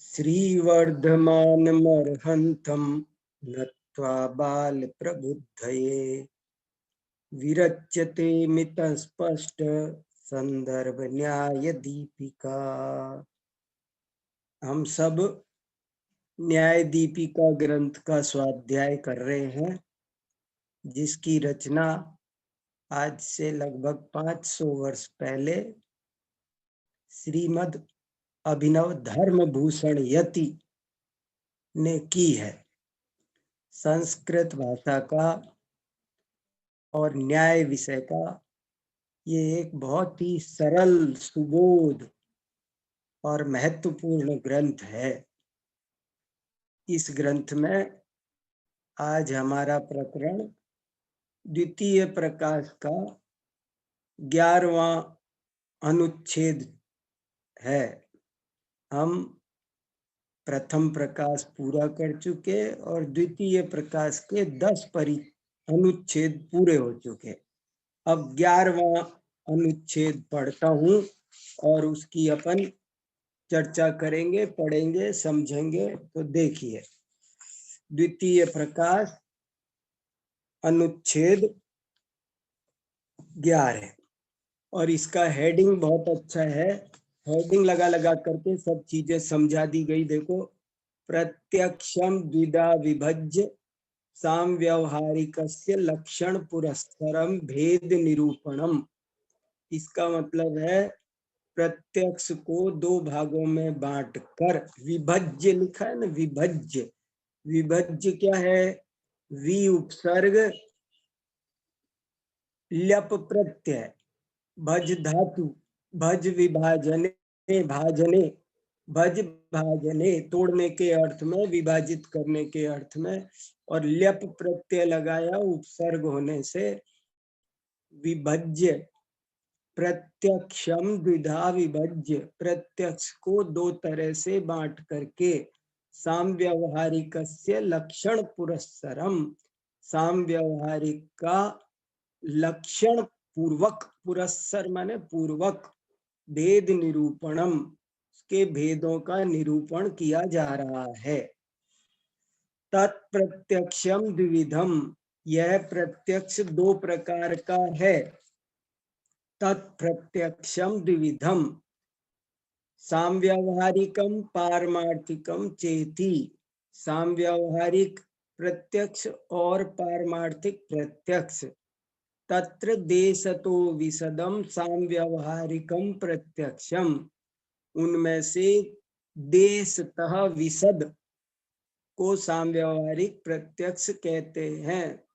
श्रीवर्धमानमर्हन्तं नत्वा बालप्रबुद्धये विरच्यते मितस्पष्ट संदर्भ न्याय दीपिका। हम सब न्याय दीपिका ग्रंथ का स्वाध्याय कर रहे हैं, जिसकी रचना आज से लगभग 500 वर्ष पहले श्रीमद् अभिनव धर्मभूषण यति ने की है। संस्कृत भाषा का और न्याय विषय का ये एक बहुत ही सरल, सुबोध और महत्वपूर्ण ग्रंथ है। इस ग्रंथ में आज हमारा प्रकरण द्वितीय प्रकाश का 11वां अनुच्छेद है। हम प्रथम प्रकाश पूरा कर चुके और द्वितीय प्रकाश के 10 अनुच्छेद पूरे हो चुके। अब 11वां अनुच्छेद पढ़ता हूँ और उसकी अपन चर्चा करेंगे, पढ़ेंगे, समझेंगे। तो देखिए, द्वितीय प्रकाश अनुच्छेद 11 और इसका हेडिंग बहुत अच्छा है। हेडिंग लगा लगा करके सब चीजें समझा दी गई। देखो, प्रत्यक्षम द्विधा विभज्य सामव्यवहारिकस्य लक्षण पुरस्सरम भेद निरूपणम। इसका मतलब है प्रत्यक्ष को 2 भागों में बांटकर, विभज्य लिखा है ना, विभज्य। विभज्य क्या है? वि उपसर्ग ल्यप प्रत्यय, भज धातु, भज विभाजने, भाजने, भज भाजने, तोड़ने के अर्थ में, विभाजित करने के अर्थ में, और ल्यप प्रत्यय लगाया उपसर्ग होने से विभज्य। प्रत्यक्षम द्विधा विभज्य, प्रत्यक्ष को 2 तरह से बांट करके, सामव्यवहारिकस्य लक्षण पुरस्सरम, सामव्यवहारिक का लक्षण पूर्वक, पुरस्सर माने पूर्वक, भेद निरूपणम, के भेदों का निरूपण किया जा रहा है। तत्प्रत्यक्षम द्विविधम, यह प्रत्यक्ष 2 प्रकार का है। तत्प्रत्यक्षम द्विविधम, सामव्यवहारिकम पारमार्थिकम चेति, सामव्यवहारिक प्रत्यक्ष और पारमार्थिक प्रत्यक्ष। तत्र देशतो विशदम सामव्यवहारिकम प्रत्यक्षम, उनमें से देशतः विशद को सामव्यवहारिक प्रत्यक्ष कहते हैं।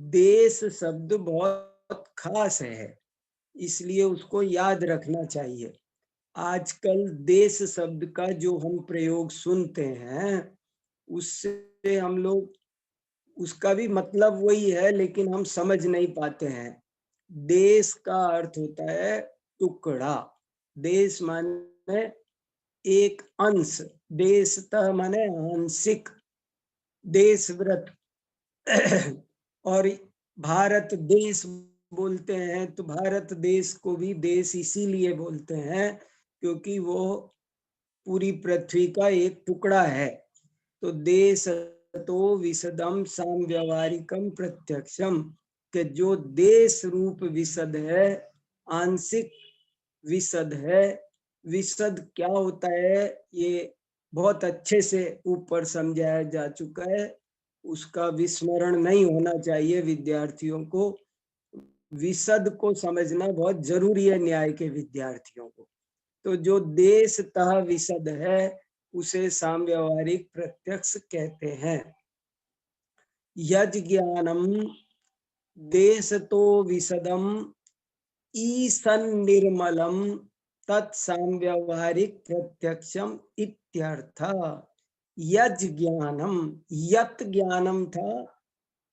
देश शब्द बहुत खास है, इसलिए उसको याद रखना चाहिए। आजकल देश शब्द का जो हम प्रयोग सुनते हैं, उससे हम लोग, उसका भी मतलब वही है, लेकिन हम समझ नहीं पाते हैं। देश का अर्थ होता है टुकड़ा। देश माने एक अंश, देशतः माने आंशिक, देशव्रत। और भारत देश बोलते हैं, तो भारत देश को भी देश इसीलिए बोलते हैं क्योंकि वो पूरी पृथ्वी का एक टुकड़ा है। तो देश तो विशदम सामव्यवहारिकम प्रत्यक्षम, के जो देश रूप विशद है, आंशिक विशद है। विशद क्या होता है ये बहुत अच्छे से ऊपर समझाया जा चुका है, उसका विस्मरण नहीं होना चाहिए विद्यार्थियों को। विशद को समझना बहुत जरूरी है न्याय के विद्यार्थियों को। तो जो देशतः विशद है उसे सामव्यवहारिक प्रत्यक्ष कहते हैं। यज ज्ञानम देशतो विशदम ईसन निर्मलम तत्सामव्यवहारिक प्रत्यक्षम इत्यर्थ। यज ज्ञानम, यत ज्ञानम था,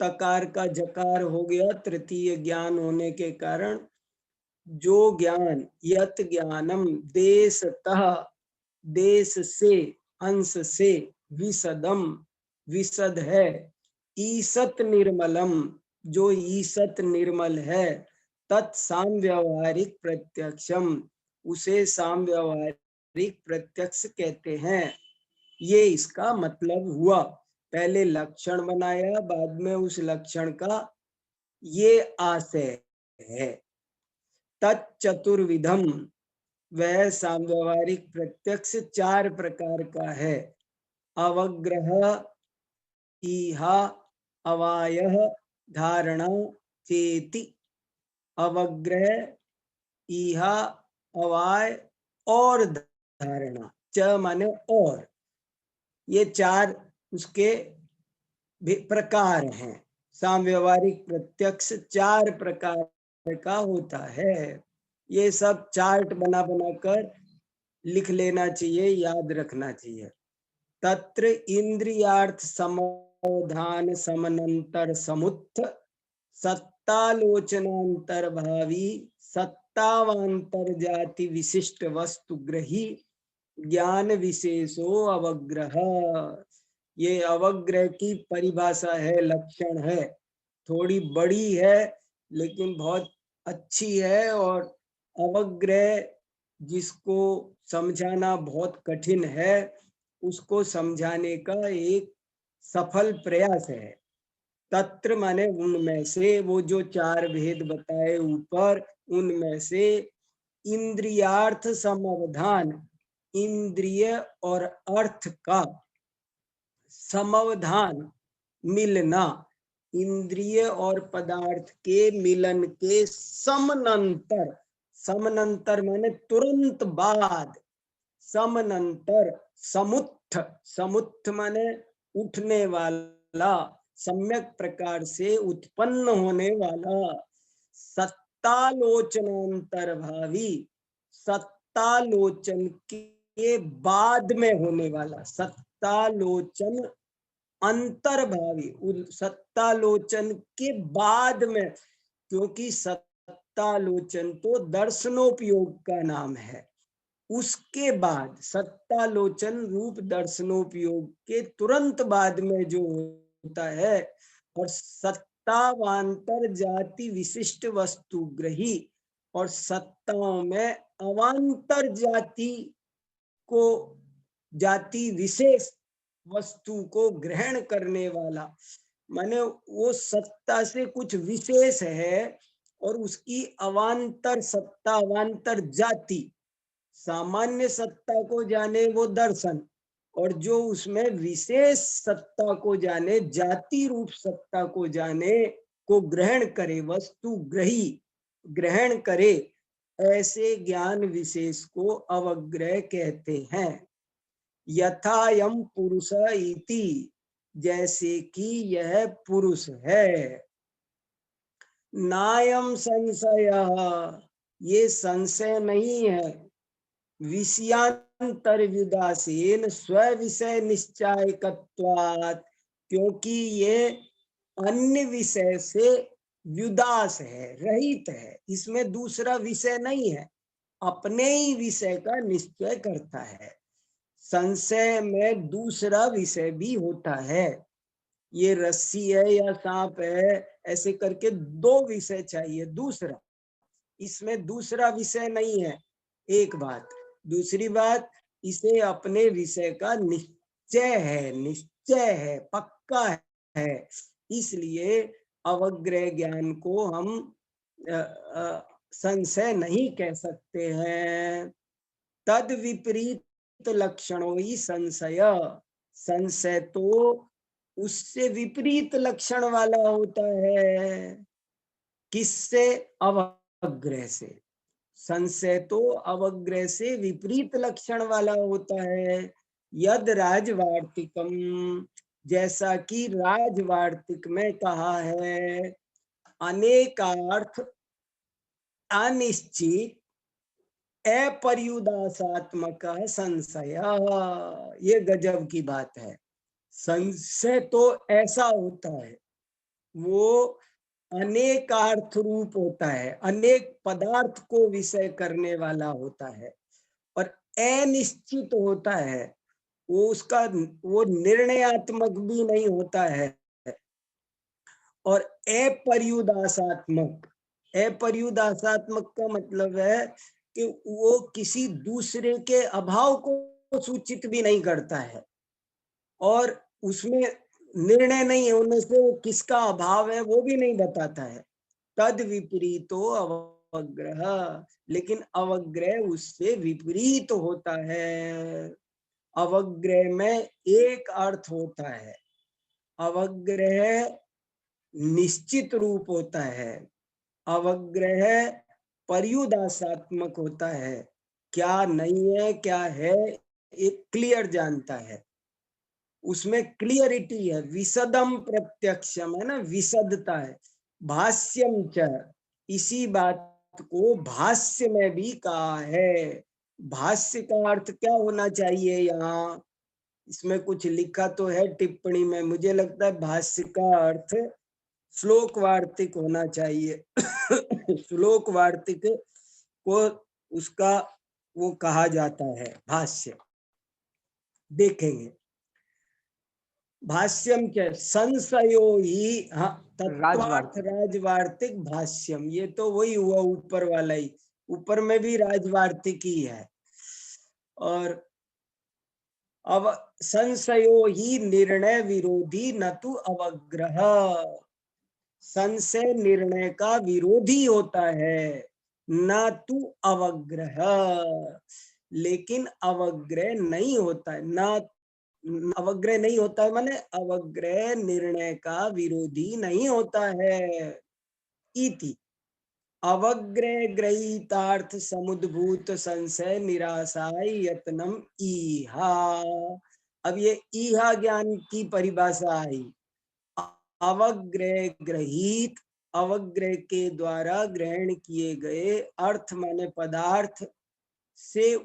तकार का जकार हो गया तृतीय ज्ञान होने के कारण। जो ज्ञान, यत ज्ञानम देशतः, देश से, अंश से, विशदम विशद है, ईसत निर्मलम, जो ईसत निर्मल है, तत्साम व्यवहारिक प्रत्यक्षम, उसे साम व्यवहारिक प्रत्यक्ष कहते हैं। ये इसका मतलब हुआ। पहले लक्षण बनाया, बाद में उस लक्षण का ये आशय है। तत्चतुर्विधम, वह साम्यवहारिक प्रत्यक्ष 4 प्रकार का है। अवग्रह, ईहा, अवायः, धारणा, चेति। अवग्रह, ईहा, अवाय और धारणा। च माने और, ये 4 उसके प्रकार हैं। साम्यवहारिक प्रत्यक्ष 4 प्रकार का होता है। ये सब चार्ट बना बनाकर लिख लेना चाहिए, याद रखना चाहिए। तत्र इंद्रियार्थ समाधान समनंतर समुत्थ सत्तालोचनांतर भावी सत्तावांतर जाति विशिष्ट वस्तु ग्रही ज्ञान विशेषो अवग्रह। ये अवग्रह की परिभाषा है, लक्षण है। थोड़ी बड़ी है लेकिन बहुत अच्छी है। और अवग्रह जिसको समझाना बहुत कठिन है, उसको समझाने का एक सफल प्रयास है। तत्र माने उनमें से, वो जो 4 भेद बताए ऊपर, उनमें से इंद्रियार्थ समाधान, इंद्रिय और अर्थ का समाधान, मिलना, इंद्रिय और पदार्थ के मिलन के समनंतर, समनंतर माने तुरंत बाद, समनंतर, समुत्थ, समुत्थ माने उठने वाला, सम्यक प्रकार से उत्पन्न होने वाला, सत्तालोचनांतर भावी, सत्तालोचन के बाद में होने वाला, सत्तालोचन अंतर्भावी, सत्तालोचन के बाद में, क्योंकि सत्तालोचन तो दर्शनोपयोग का नाम है। उसके बाद सत्तालोचन रूप दर्शनोपयोग के तुरंत बाद में जो होता है, और सत्तावांतर जाति विशिष्ट वस्तु ग्रही, और सत्ताओं में अवांतर जाति को, जाति विशेष वस्तु को ग्रहण करने वाला, माने वो सत्ता से कुछ विशेष है और उसकी अवांतर सत्ता, अवांतर जाति, सामान्य सत्ता को जाने वो दर्शन, और जो उसमें विशेष सत्ता को जाने, जाति रूप सत्ता को जाने, को ग्रहण करे, वस्तु ग्रही ग्रहण करे, ऐसे ज्ञान विशेष को अवग्रह कहते हैं। यथायम पुरुष इति, जैसे कि यह पुरुष है। नायम संशय, ये संशय नहीं है। विषयांतर विदासीन स्व विषय निश्चयकत्वात्, क्योंकि ये अन्य विषय से व्युदास है, रहित है। इसमें दूसरा विषय नहीं है, अपने ही विषय का निश्चय करता है। संशय में दूसरा विषय भी होता है। ये रस्सी है या सांप है, ऐसे करके 2 विषय चाहिए दूसरा। इसमें दूसरा विषय नहीं है, एक बात। दूसरी बात, इसे अपने विषय का निश्चय है, निश्चय है, पक्का है। इसलिए अवग्रह ज्ञान को हम संशय नहीं कह सकते हैं। तद विपरीत लक्षणों ही संशय, संशय तो उससे विपरीत लक्षण वाला होता है। किससे? अवग्रह से। संशय तो अवग्रह से विपरीत लक्षण वाला होता है। यद राजवार्तिकम, जैसा कि राजवार्तिक में कहा है, अनेकार्थ अनिश्चित अपर्युदासात्मक संशय। ये गजब की बात है। संशय तो ऐसा होता है, वो अनेकार्थ रूप होता है, अनेक पदार्थ को विषय करने वाला होता है, और अनिश्चित होता है। वो उसका वो निर्णयात्मक भी नहीं होता है। और अपर्युदासात्मक, अपर्युदासात्मक का मतलब है कि वो किसी दूसरे के अभाव को सूचित भी नहीं करता है और उसमें निर्णय नहीं होने से वो किसका अभाव है वो भी नहीं बताता है। तद विपरीतो अवग्रह, लेकिन अवग्रह उससे विपरीत होता है। अवग्रह में एक अर्थ होता है, अवग्रह निश्चित रूप होता है, अवग्रह पर्युदासात्मक होता है, क्या नहीं है क्या है एक क्लियर जानता है, उसमें क्लियरिटी है, विशदम प्रत्यक्षम है ना, विशदता है। भाष्यम च, इसी बात को भाष्य में भी कहा है। भाष्य का अर्थ क्या होना चाहिए यहाँ, इसमें कुछ लिखा तो है टिप्पणी में, मुझे लगता है भाष्य का अर्थ श्लोक वार्तिक होना चाहिए। श्लोक वार्तिक को उसका वो कहा जाता है भाष्य, देखेंगे। भाष्यम के संशयो ही, हाँ, तत्वार्थ राजवार्तिक भाष्यम, ये तो वही हुआ ऊपर वाला ही, ऊपर में भी राजवार्तिक ही है। और अब संशयो ही निर्णय विरोधी न तो अवग्रह, संशय निर्णय का विरोधी होता है, न तो अवग्रह, लेकिन अवग्रह नहीं होता है, न अवग्रह नहीं होता है माने अवग्रह निर्णय का विरोधी नहीं होता है। इति अवग्रह ग्रहीतार्थ समुद्भूत संशय निराशाय यत्नम ईहा। अब ये ईहा ज्ञान की परिभाषा आई। अवग्रह ग्रहीत, अवग्रह के द्वारा ग्रहण किए गए अर्थ माने पदार्थ से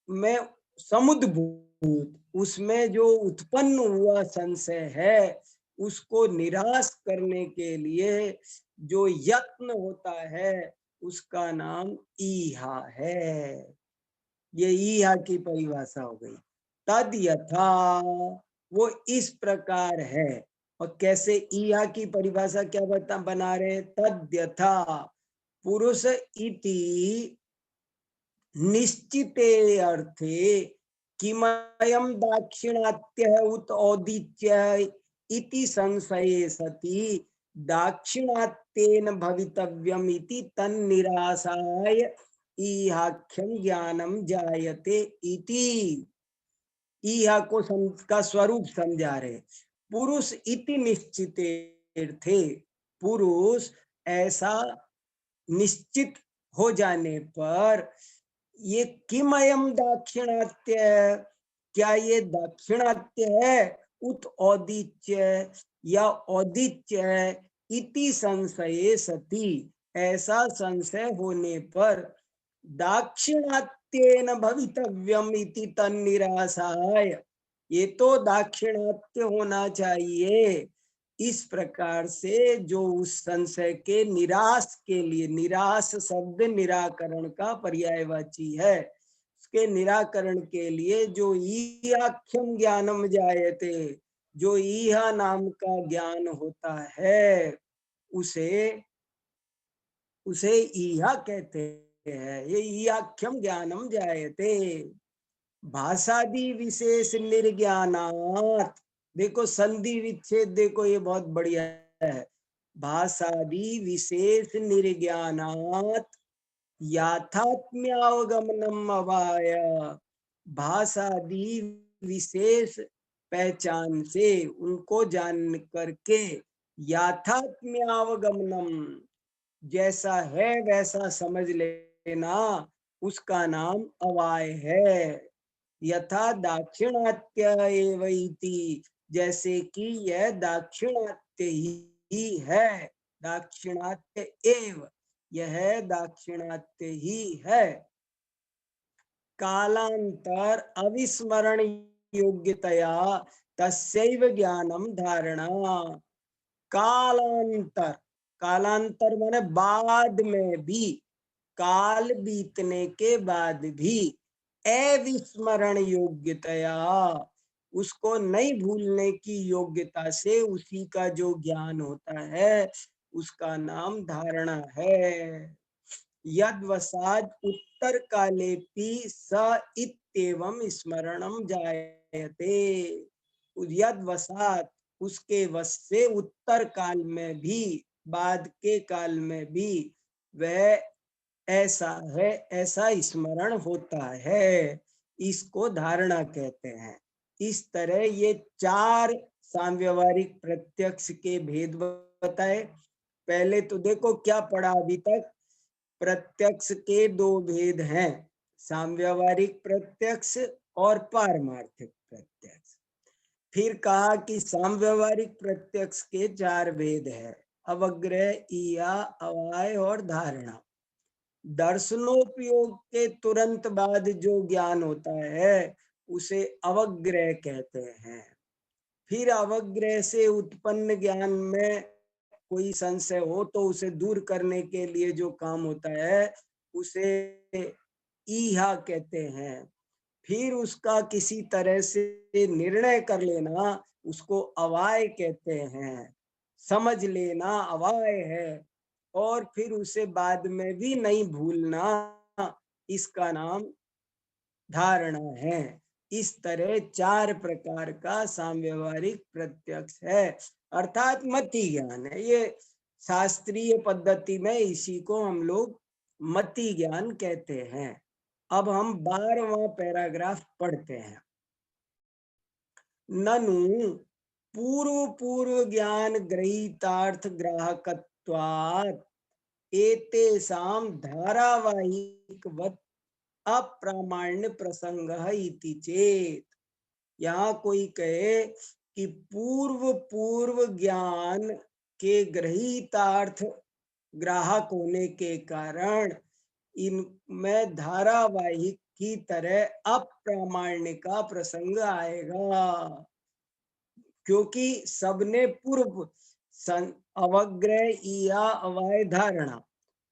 में समुद्भूत, उसमें जो उत्पन्न हुआ संशय है उसको निराश करने के लिए जो यत्न होता है उसका नाम ईहा है। ये ईहा की परिभाषा हो गई। तद यथा, वो इस प्रकार है। और कैसे ईहा की परिभाषा क्या बना रहे, तद यथा पुरुष इति निश्चिते अर्थे किमयं दाक्षिणात्य उत औदित्य इति संशये सति दाक्षिणात्येन भवितव्यम इति तन्निराशाय ईहाख्यं ज्ञानम जायते इति। ईहा को का स्वरूप समझा रहे। पुरुष इति निश्चिते, पुरुष ऐसा निश्चित हो जाने पर, ये किमयम दाक्षिणात्य, क्या ये दाक्षिणात्य है, उत औदित्य या औदित्य है, इति संशये सति, ऐसा संशय होने पर दाक्षिणात्येन भवितव्यम इति तन्निराशाय, ये तो दाक्षिणात्य होना चाहिए। इस प्रकार से जो उस संशय के निराश के लिए, निराश शब्द निराकरण का पर्यायवाची है, उसके निराकरण के लिए जो ईहाख्यम ज्ञानम जायते, जो ईहा नाम का ज्ञान होता है उसे उसे ईहा कहते हैं। ये ईहाख्यम ज्ञानम जायते। भाषादि विशेष निर्ज्ञानात्, देखो संधि विच्छेद, देखो ये बहुत बढ़िया है। भाषादि विशेष निर्ज्ञानात् याथात्म्यावगमनम अवाय, भाषादि विशेष पहचान से उनको जान करके याथात्म्यावगमनम, जैसा है वैसा समझ लेना, उसका नाम अवाय है। यथा दाक्षिणात्य एव इति, जैसे कि यह दाक्षिणात्य ही है, दाक्षिणात्य एव, यह दाक्षिणात्य ही है। कालांतर अविस्मरण योग्यतया तस्यैव ज्ञानम धारणा। कालांतर, कालांतर माने बाद में भी, काल बीतने के बाद भी, अविस्मरण योग्यतया, उसको नहीं भूलने की योग्यता से उसी का जो ज्ञान होता है उसका नाम धारणा है। यद्वसाद उत्तर कालेपि स इत्येवं स्मरणं जायते। यद्वसात उसके वश से उत्तर काल में भी बाद के काल में भी वह ऐसा है, ऐसा स्मरण होता है, इसको धारणा कहते हैं। इस तरह ये 4 सांव्यवहारिक प्रत्यक्ष के भेद बताए। पहले तो देखो क्या पढ़ा अभी तक, प्रत्यक्ष के 2 भेद हैं, सांव्यवहारिक प्रत्यक्ष और पारमार्थिक प्रत्यक्ष। फिर कहा कि सांव्यवहारिक प्रत्यक्ष के 4 भेद है, अवग्रह, ईहा, अवाय और धारणा। दर्शनोपयोग के तुरंत बाद जो ज्ञान होता है उसे अवग्रह कहते हैं। फिर अवग्रह से उत्पन्न ज्ञान में कोई संशय हो तो उसे दूर करने के लिए जो काम होता है उसे ईहा कहते हैं। फिर उसका किसी तरह से निर्णय कर लेना उसको अवाय कहते हैं। समझ लेना अवाय है। और फिर उसे बाद में भी नहीं भूलना, इसका नाम धारणा है। इस तरह 4 प्रकार का सांव्यवहारिक प्रत्यक्ष है, अर्थात मति ज्ञान है। ये शास्त्रीय पद्धति में इसी को हम लोग मति ज्ञान कहते हैं। अब हम 12वां पैराग्राफ पढ़ते हैं। ननु पूर्व पूर्व ज्ञान ग्रहीतार्थ ग्राहकत्वात् एतेषां धारावाहिकवत् अप्रामाण्य प्रसंग इति चेत। यहाँ कोई कहे कि पूर्व पूर्व ज्ञान के ग्रहीतार्थ ग्राहक होने के कारण इनमें धारावाहिक की तरह अप्रामाण्य का प्रसंग आएगा, क्योंकि सबने पूर्व अवग्रह या अवाय धारणा,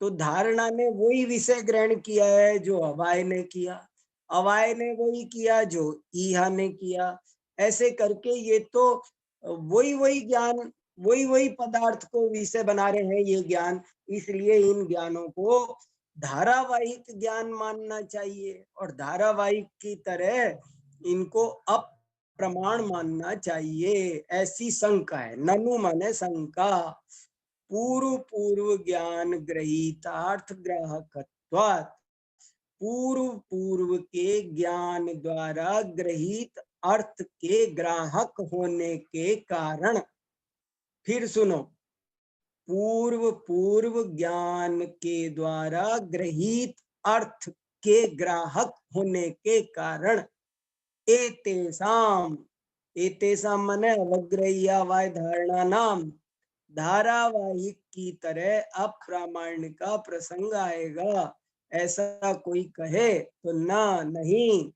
तो धारणा ने वही विषय ग्रहण किया है जो अवाय ने किया, अवाय ने वही किया जो ईहा ने किया। ऐसे करके ये तो वही वही ज्ञान, वही वही पदार्थ को विषय बना रहे हैं ये ज्ञान। इसलिए इन ज्ञानों को धारावाहिक ज्ञान मानना चाहिए और धारावाहिक की तरह इनको अप्रमाण मानना चाहिए, ऐसी शंका है। ननु माने शंका। पूर्व पूर्व ज्ञान ग्रहीतार्थ ग्राहकत्वात्, पूर्व पूर्व के ज्ञान द्वारा ग्रहित अर्थ के ग्राहक होने के कारण। फिर सुनो, पूर्व पूर्व ज्ञान के द्वारा ग्रहित अर्थ के ग्राहक होने के कारण एतेषाम, एतेषाम माने अवग्रह वाय धारणा नाम धारावाहिक की तरह अप्रामाण्य का प्रसंग आएगा। ऐसा कोई कहे तो ना, नहीं।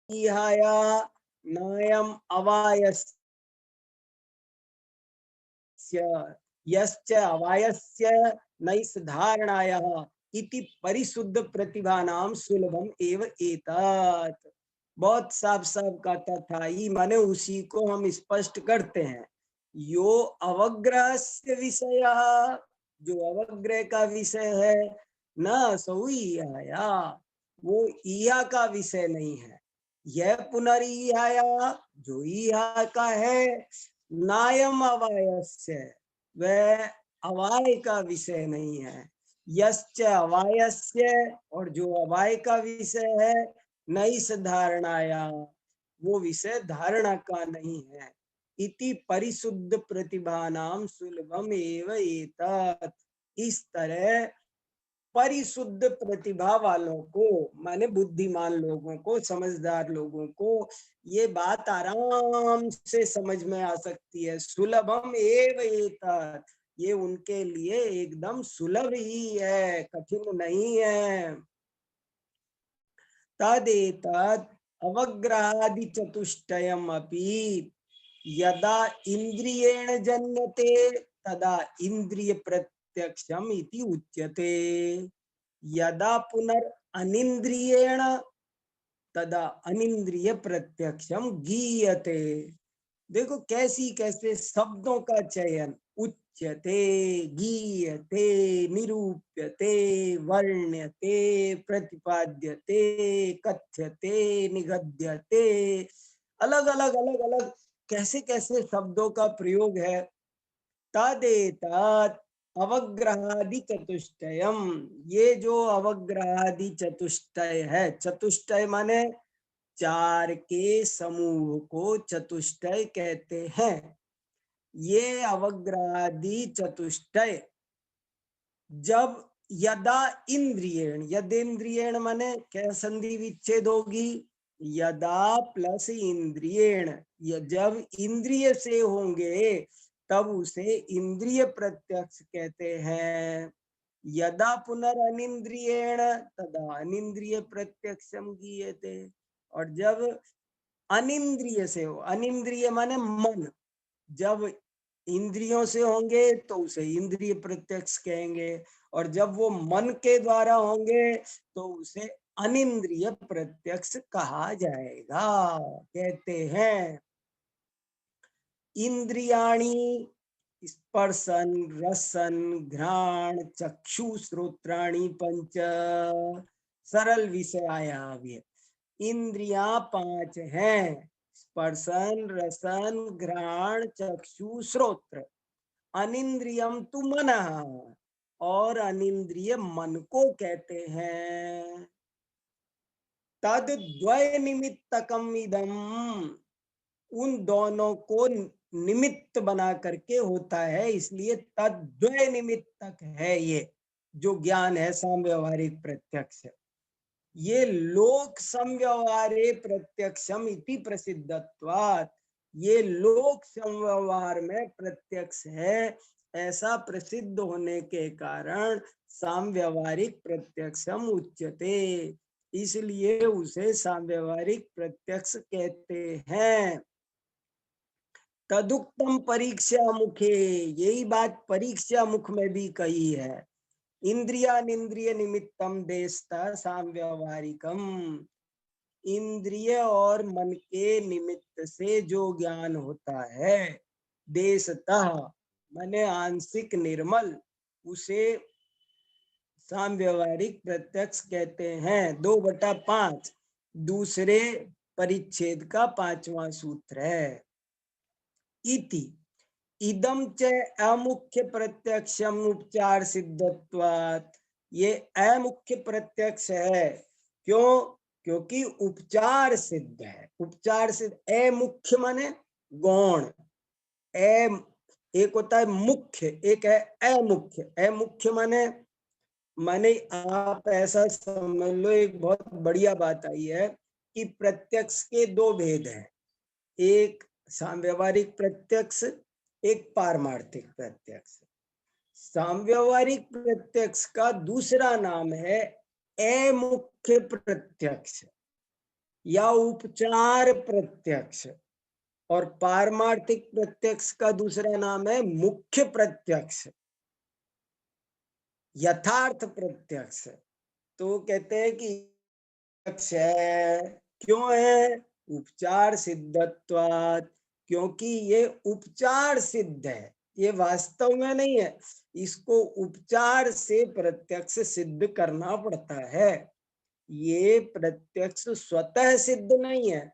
ईहाया नायम अवायस्य यश्च अवायस्य नैष धारणायः इति परिशुद्ध प्रतिभानाम सुलभम एव एतत्। बहुत साफ साफ कहता था, ई माने उसी को हम स्पष्ट करते हैं। यो अवग्रह से विषय, जो अवग्रह का विषय है न सही आया, वो ईहा का विषय नहीं है। यह पुनरीहाया जो ईहा का है, नायम अवायस्य वह अवाय का विषय नहीं है। यश्च अवायस्य और जो अवाय का विषय है, नैष धारणाया वो विषय धारणा का नहीं है। इति परिशुद्ध प्रतिभानाम सुलभम एव एतत्। इस तरह परिशुद्ध प्रतिभा वालों को, माने बुद्धिमान लोगों को, समझदार लोगों को ये बात आराम से समझ में आ सकती है। सुलभम एव एतत्, ये उनके लिए एकदम सुलभ ही है, कठिन नहीं है। तदेतत् अवग्रहादि चतुष्टयम् अपि यदा इंद्रियेण जन्यते तदा इंद्रिय प्रत्यक्षम इति उच्यते। यदा पुनर् अनिंद्रियेण तदा अनिंद्रिय प्रत्यक्षम गीयते। देखो कैसी कैसे शब्दों का चयन, उच्यते, गीयते, निरूप्यते, वर्ण्यते, प्रतिपाद्यते, कथ्यते, निगद्यते, अलग अलग अलग अलग कैसे कैसे शब्दों का प्रयोग है। तदेतत् अवग्रहादि चतुष्टयम, ये जो अवग्रहादि चतुष्टय है, चतुष्टय माने चार के समूह को चतुष्टय कहते हैं। ये अवग्रहादि चतुष्टय जब यदा इंद्रियेण, यदेन्द्रियेण माने क्या संधि विच्छेद होगी, यदा प्लस इंद्रियेण, जब इंद्रिय से होंगे तब उसे इंद्रिय प्रत्यक्ष कहते हैं। यदा पुनरनिंद्रियेण तदा अनिंद्रिय प्रत्यक्षम गीयते। और जब अनिंद्रिय से हो, अनिंद्रिय माने मन, जब इंद्रियों से होंगे तो उसे इंद्रिय प्रत्यक्ष कहेंगे, और जब वो मन के द्वारा होंगे तो उसे अनिंद्रिय प्रत्यक्ष कहा जाएगा। कहते हैं इंद्रियाणि स्पर्शन रसन घ्राण चक्षु श्रोत्राणि पंच सरल विषयाव्य। इंद्रियां पांच हैं, स्पर्शन रसन घ्राण चक्षु श्रोत्र। अनिंद्रियम तु मनः, और अनिंद्रिय मन को कहते हैं। तद द्वय निमित्तकम इदम, उन दोनों को निमित्त बना करके होता है, इसलिए तद्वय निमित्तक है। ये जो ज्ञान है समव्यवहारिक प्रत्यक्ष, ये लोक समव्यवहारे प्रत्यक्षम इति प्रसिद्धत्वात्, ये लोक समव्यवहार में प्रत्यक्ष है ऐसा प्रसिद्ध होने के कारण समव्यवहारिक प्रत्यक्षम उच्यते, इसलिए उसे समव्यवहारिक प्रत्यक्ष कहते हैं। तदुक्तम परीक्षा मुखे, यही बात परीक्षा मुख में भी कही है। इंद्रियानिंद्रिय निमित्तम देशता साम्यवहारिकम, इंद्रिय और मन के निमित्त से जो ज्ञान होता है, देशतः माने आंशिक निर्मल, उसे साम्यवहारिक प्रत्यक्ष कहते हैं। 2/5 दूसरे परिच्छेद का 5वां सूत्र है। इति इदम च अमुख्य प्रत्यक्षम उपचार सिद्धत्वात्, ये अमुख्य प्रत्यक्ष है। क्यों? क्योंकि उपचार सिद्ध है। उपचार सिद्ध, अमुख्य माने गौण, एक होता है मुख्य, एक है अमुख्य। अमुख्य माने माने आप ऐसा समझ लो, एक बहुत बढ़िया बात आई है कि प्रत्यक्ष के दो भेद हैं, एक साम्यवहारिक प्रत्यक्ष, एक पारमार्थिक प्रत्यक्ष। साम्यवहारिक प्रत्यक्ष का दूसरा नाम है अमुख्य प्रत्यक्ष या उपचार प्रत्यक्ष, और पारमार्थिक प्रत्यक्ष का दूसरा नाम है मुख्य प्रत्यक्ष, यथार्थ प्रत्यक्ष। तो कहते हैं कि है, क्यों है? उपचार सिद्धत्वात्, क्योंकि ये उपचार सिद्ध है, ये वास्तव में नहीं है, इसको उपचार से प्रत्यक्ष सिद्ध करना पड़ता है। ये प्रत्यक्ष स्वतः सिद्ध नहीं है,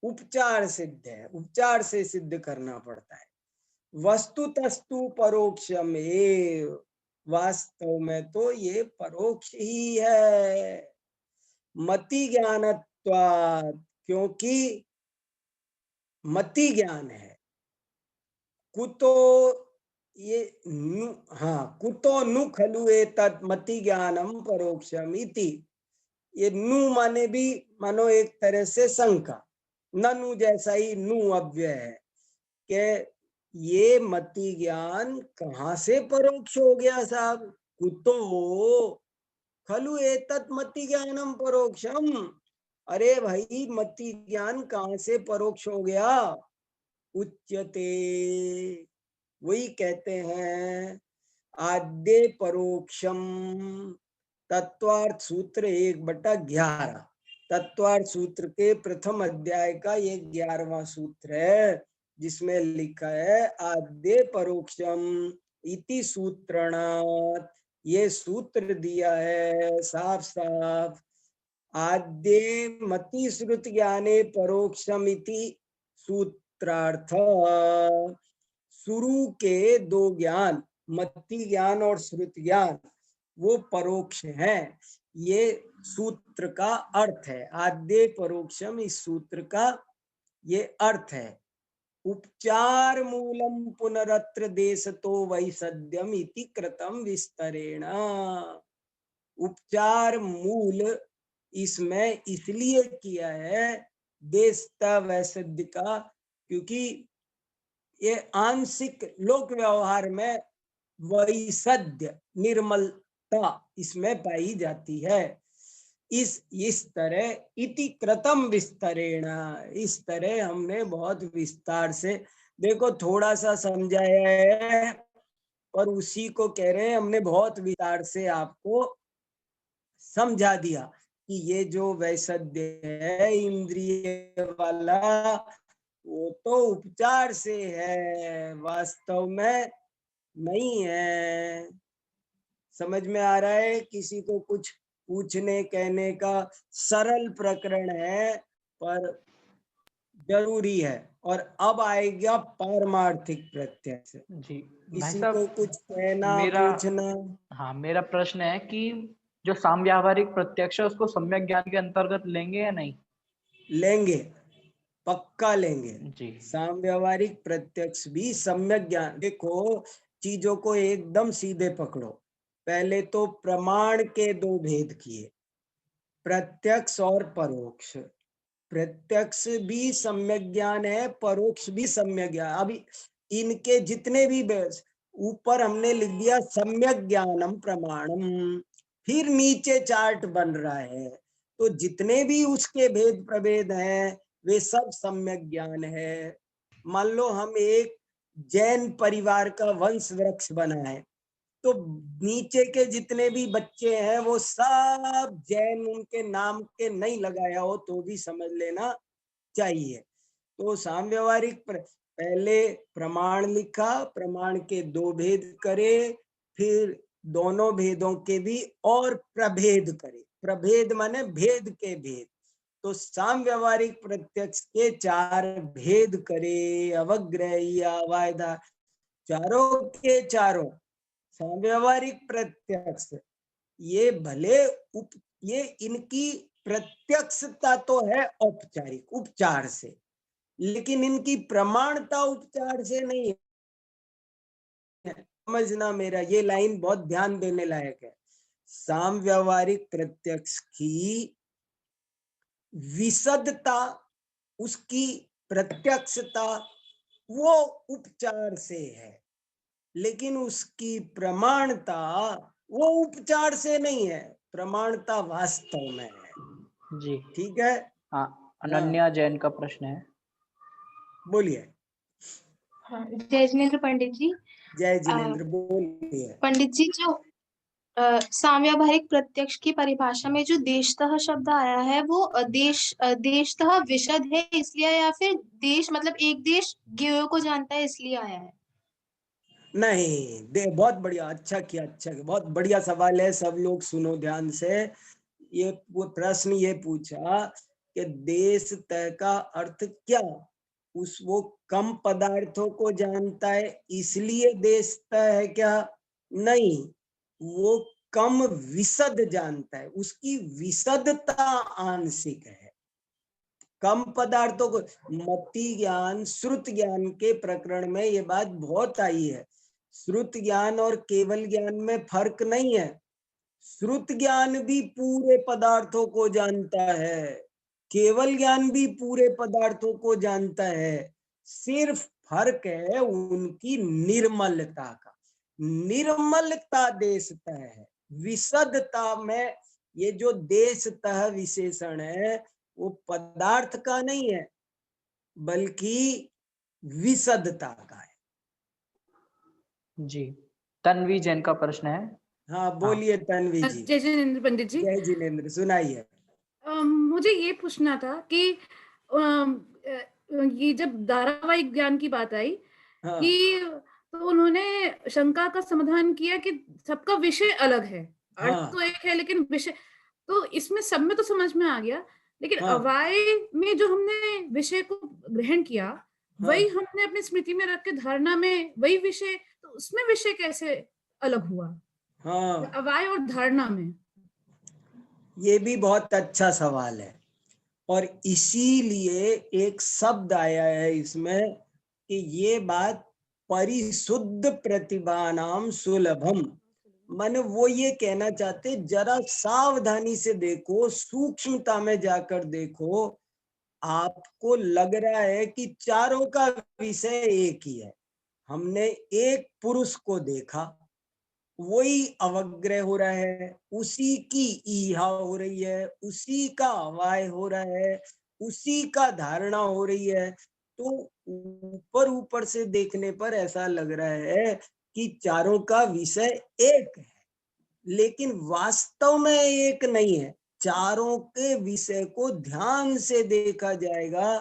उपचार सिद्ध है, उपचार से सिद्ध करना पड़ता है। वस्तुतस्तु परोक्षम एव, वास्तव में तो ये परोक्ष ही है। मति ज्ञानत्वात्, क्योंकि मति ज्ञान है। कुतो ये कुतो नु खलु एतत् मति ज्ञानम परोक्षम इति, ये नु माने भी मानो एक तरह से शंका, ननु जैसा ही नु अव्यय है, के ये मति ज्ञान कहाँ से परोक्ष हो गया साहब? कुतो खलु एतत् मति ज्ञानम परोक्षम। अरे भाई, मति ज्ञान कहाँ से परोक्ष हो गया? उच्यते, वही कहते हैं, आद्य परोक्षम। तत्वार्थ सूत्र 1/11, तत्वार्थ सूत्र के प्रथम अध्याय का ये 11वां सूत्र है, जिसमें लिखा है आद्य परोक्षम इति सूत्रणात्। ये सूत्र दिया है साफ साफ, आद्य मति श्रुत ज्ञाने परोक्षम इति सूत्रार्थ। शुरू के दो ज्ञान, मति ज्ञान और श्रुत ज्ञान, वो परोक्ष है। ये सूत्र का अर्थ है, आद्य परोक्षम, इस सूत्र का ये अर्थ है। उपचार मूलम पुनरत्र देशतो वैसद्यम इति कृतम विस्तरेण। उपचार मूल इसमें इसलिए किया है देशता वैसद्य का, क्योंकि ये आंशिक लोक व्यवहार में वैसद्य, निर्मलता इसमें पाई जाती है। इस तरह इति कृतम विस्तरेण, इस तरह हमने बहुत विस्तार से, देखो थोड़ा सा समझाया है और उसी को कह रहे हैं हमने बहुत विस्तार से आपको समझा दिया कि ये जो वैसद्य है इंद्रिय वाला, वो तो उपचार से है, वास्तव में नहीं है। समझ में आ रहा है? किसी को कुछ पूछने कहने का सरल प्रकरण है, पर जरूरी है। और अब आएगा पारमार्थिक प्रत्यक्ष। जी भाई किसी साहब, को कुछ कहना, मेरा पूछना? हाँ, मेरा प्रश्न है कि जो सामव्यावहारिक प्रत्यक्ष है उसको सम्यक ज्ञान के अंतर्गत लेंगे या नहीं? लेंगे, पक्का लेंगे। जी सामव्यावहारिक प्रत्यक्ष भी सम्यक ज्ञान। देखो, चीजों को एकदम सीधे पकड़ो। पहले तो प्रमाण के दो भेद किए, प्रत्यक्ष और परोक्ष। प्रत्यक्ष भी सम्यक ज्ञान है, परोक्ष भी सम्यक ज्ञान। अभी इनके जितने भी ऊपर हमने लिख दिया सम्यक ज्ञानम प्रमाणम, फिर नीचे चार्ट बन रहा है, तो जितने भी उसके भेद प्रभेद हैं वे सब सम्यक ज्ञान है। मान लो हम एक जैन परिवार का वंश वृक्ष बनाए, तो नीचे के जितने भी बच्चे हैं वो सब जैन, उनके नाम के नहीं लगाया हो तो भी समझ लेना चाहिए। तो सामव्यवहारिक पहले प्रमाण लिखा, प्रमाण के दो भेद करे, फिर दोनों भेदों के भी और प्रभेद करे। प्रभेद माने भेद के भेद। तो सामव्यवहारिक प्रत्यक्ष के 4 भेद करे, अवग्रही, अवायदा, चारों के चारों। सामव्यवहारिक प्रत्यक्ष ये भले ये इनकी प्रत्यक्षता तो है औपचारिक, उपचार से, लेकिन इनकी प्रमाणता उपचार से नहीं है। समझना, मेरा ये लाइन बहुत ध्यान देने लायक है। सामव्यवहारिक प्रत्यक्ष की विशदता, उसकी प्रत्यक्षता वो उपचार से है, लेकिन उसकी प्रमाणता वो उपचार से नहीं है, प्रमाणता वास्तव में है। जी ठीक है? हाँ, हाँ, अनन्या जैन का प्रश्न है। बोलिए। हाँ, जय जिनेन्द्र पंडित जी। जय जिनेन्द्र, बोलिए। पंडित जी, जो सामव्यावहारिक प्रत्यक्ष की परिभाषा में जो देशतः शब्द आया है, वो देशतः विशद है इसलिए, या फिर देश मतलब एक देश ज्ञेय को जानता है इसलिए आया है? नहीं, बहुत बढ़िया, अच्छा किया, अच्छा किया, बहुत बढ़िया सवाल है। सब लोग सुनो ध्यान से। ये वो प्रश्न ये पूछा कि देश तय का अर्थ क्या? वो कम पदार्थों को जानता है इसलिए देश तय है क्या? नहीं, वो कम विशद जानता है, उसकी विशदता आंशिक है। कम पदार्थों को, मति ज्ञान श्रुत ज्ञान के प्रकरण में ये बात बहुत आई है। श्रुत ज्ञान और केवल ज्ञान में फर्क नहीं है। श्रुत ज्ञान भी पूरे पदार्थों को जानता है, केवल ज्ञान भी पूरे पदार्थों को जानता है। सिर्फ फर्क है उनकी निर्मलता का। निर्मलता देशतः है, विशदता में ये जो देशतः विशेषण है वो पदार्थ का नहीं है बल्कि विशदता का है। जी, तन्वी जैन का प्रश्न है। हाँ बोलिए तन्वी जी। जय जिनेंद्र पंडित जी, जय जिनेंद्र, सुनाइए। मुझे ये पूछना था कि ये जब धारावाहिक ज्ञान की बात आई हाँ कि तो उन्होंने शंका का समाधान किया कि सबका विषय अलग है, अर्थ हाँ तो एक है लेकिन विषय, तो इसमें सब में तो समझ में आ गया, लेकिन हाँ अवाय में जो हमने विषय को ग्रहण किया वही हाँ हमने अपनी स्मृति में रख के धारणा में वही विषय, तो उसमें विषय कैसे अलग हुआ हाँ, अवाय और धारणा में? ये भी बहुत अच्छा सवाल है और इसीलिए एक शब्द आया है इसमें कि ये बात परिशुद्ध प्रतिभा नाम सुलभम। माने वो ये कहना चाहते जरा सावधानी से देखो, सूक्ष्मता में जाकर देखो, आपको लग रहा है कि चारों का विषय एक ही है। हमने एक पुरुष को देखा, वही अवग्रह हो रहा है, उसी की ईहा हो रही है, उसी का अवाय हो रहा है, उसी का धारणा हो रही है। तो ऊपर ऊपर से देखने पर ऐसा लग रहा है कि चारों का विषय एक है, लेकिन वास्तव में एक नहीं है। चारों के विषय को ध्यान से देखा जाएगा,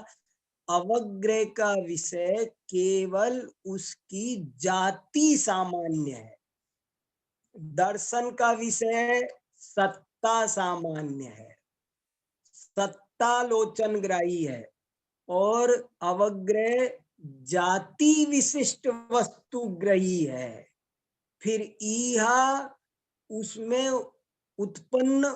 अवग्रह का विषय केवल उसकी जाति सामान्य है, दर्शन का विषय सत्ता सामान्य है, सत्तालोचन ग्राही है, और अवग्रह जाति विशिष्ट वस्तु ग्रही है। फिर ईहा उसमें उत्पन्न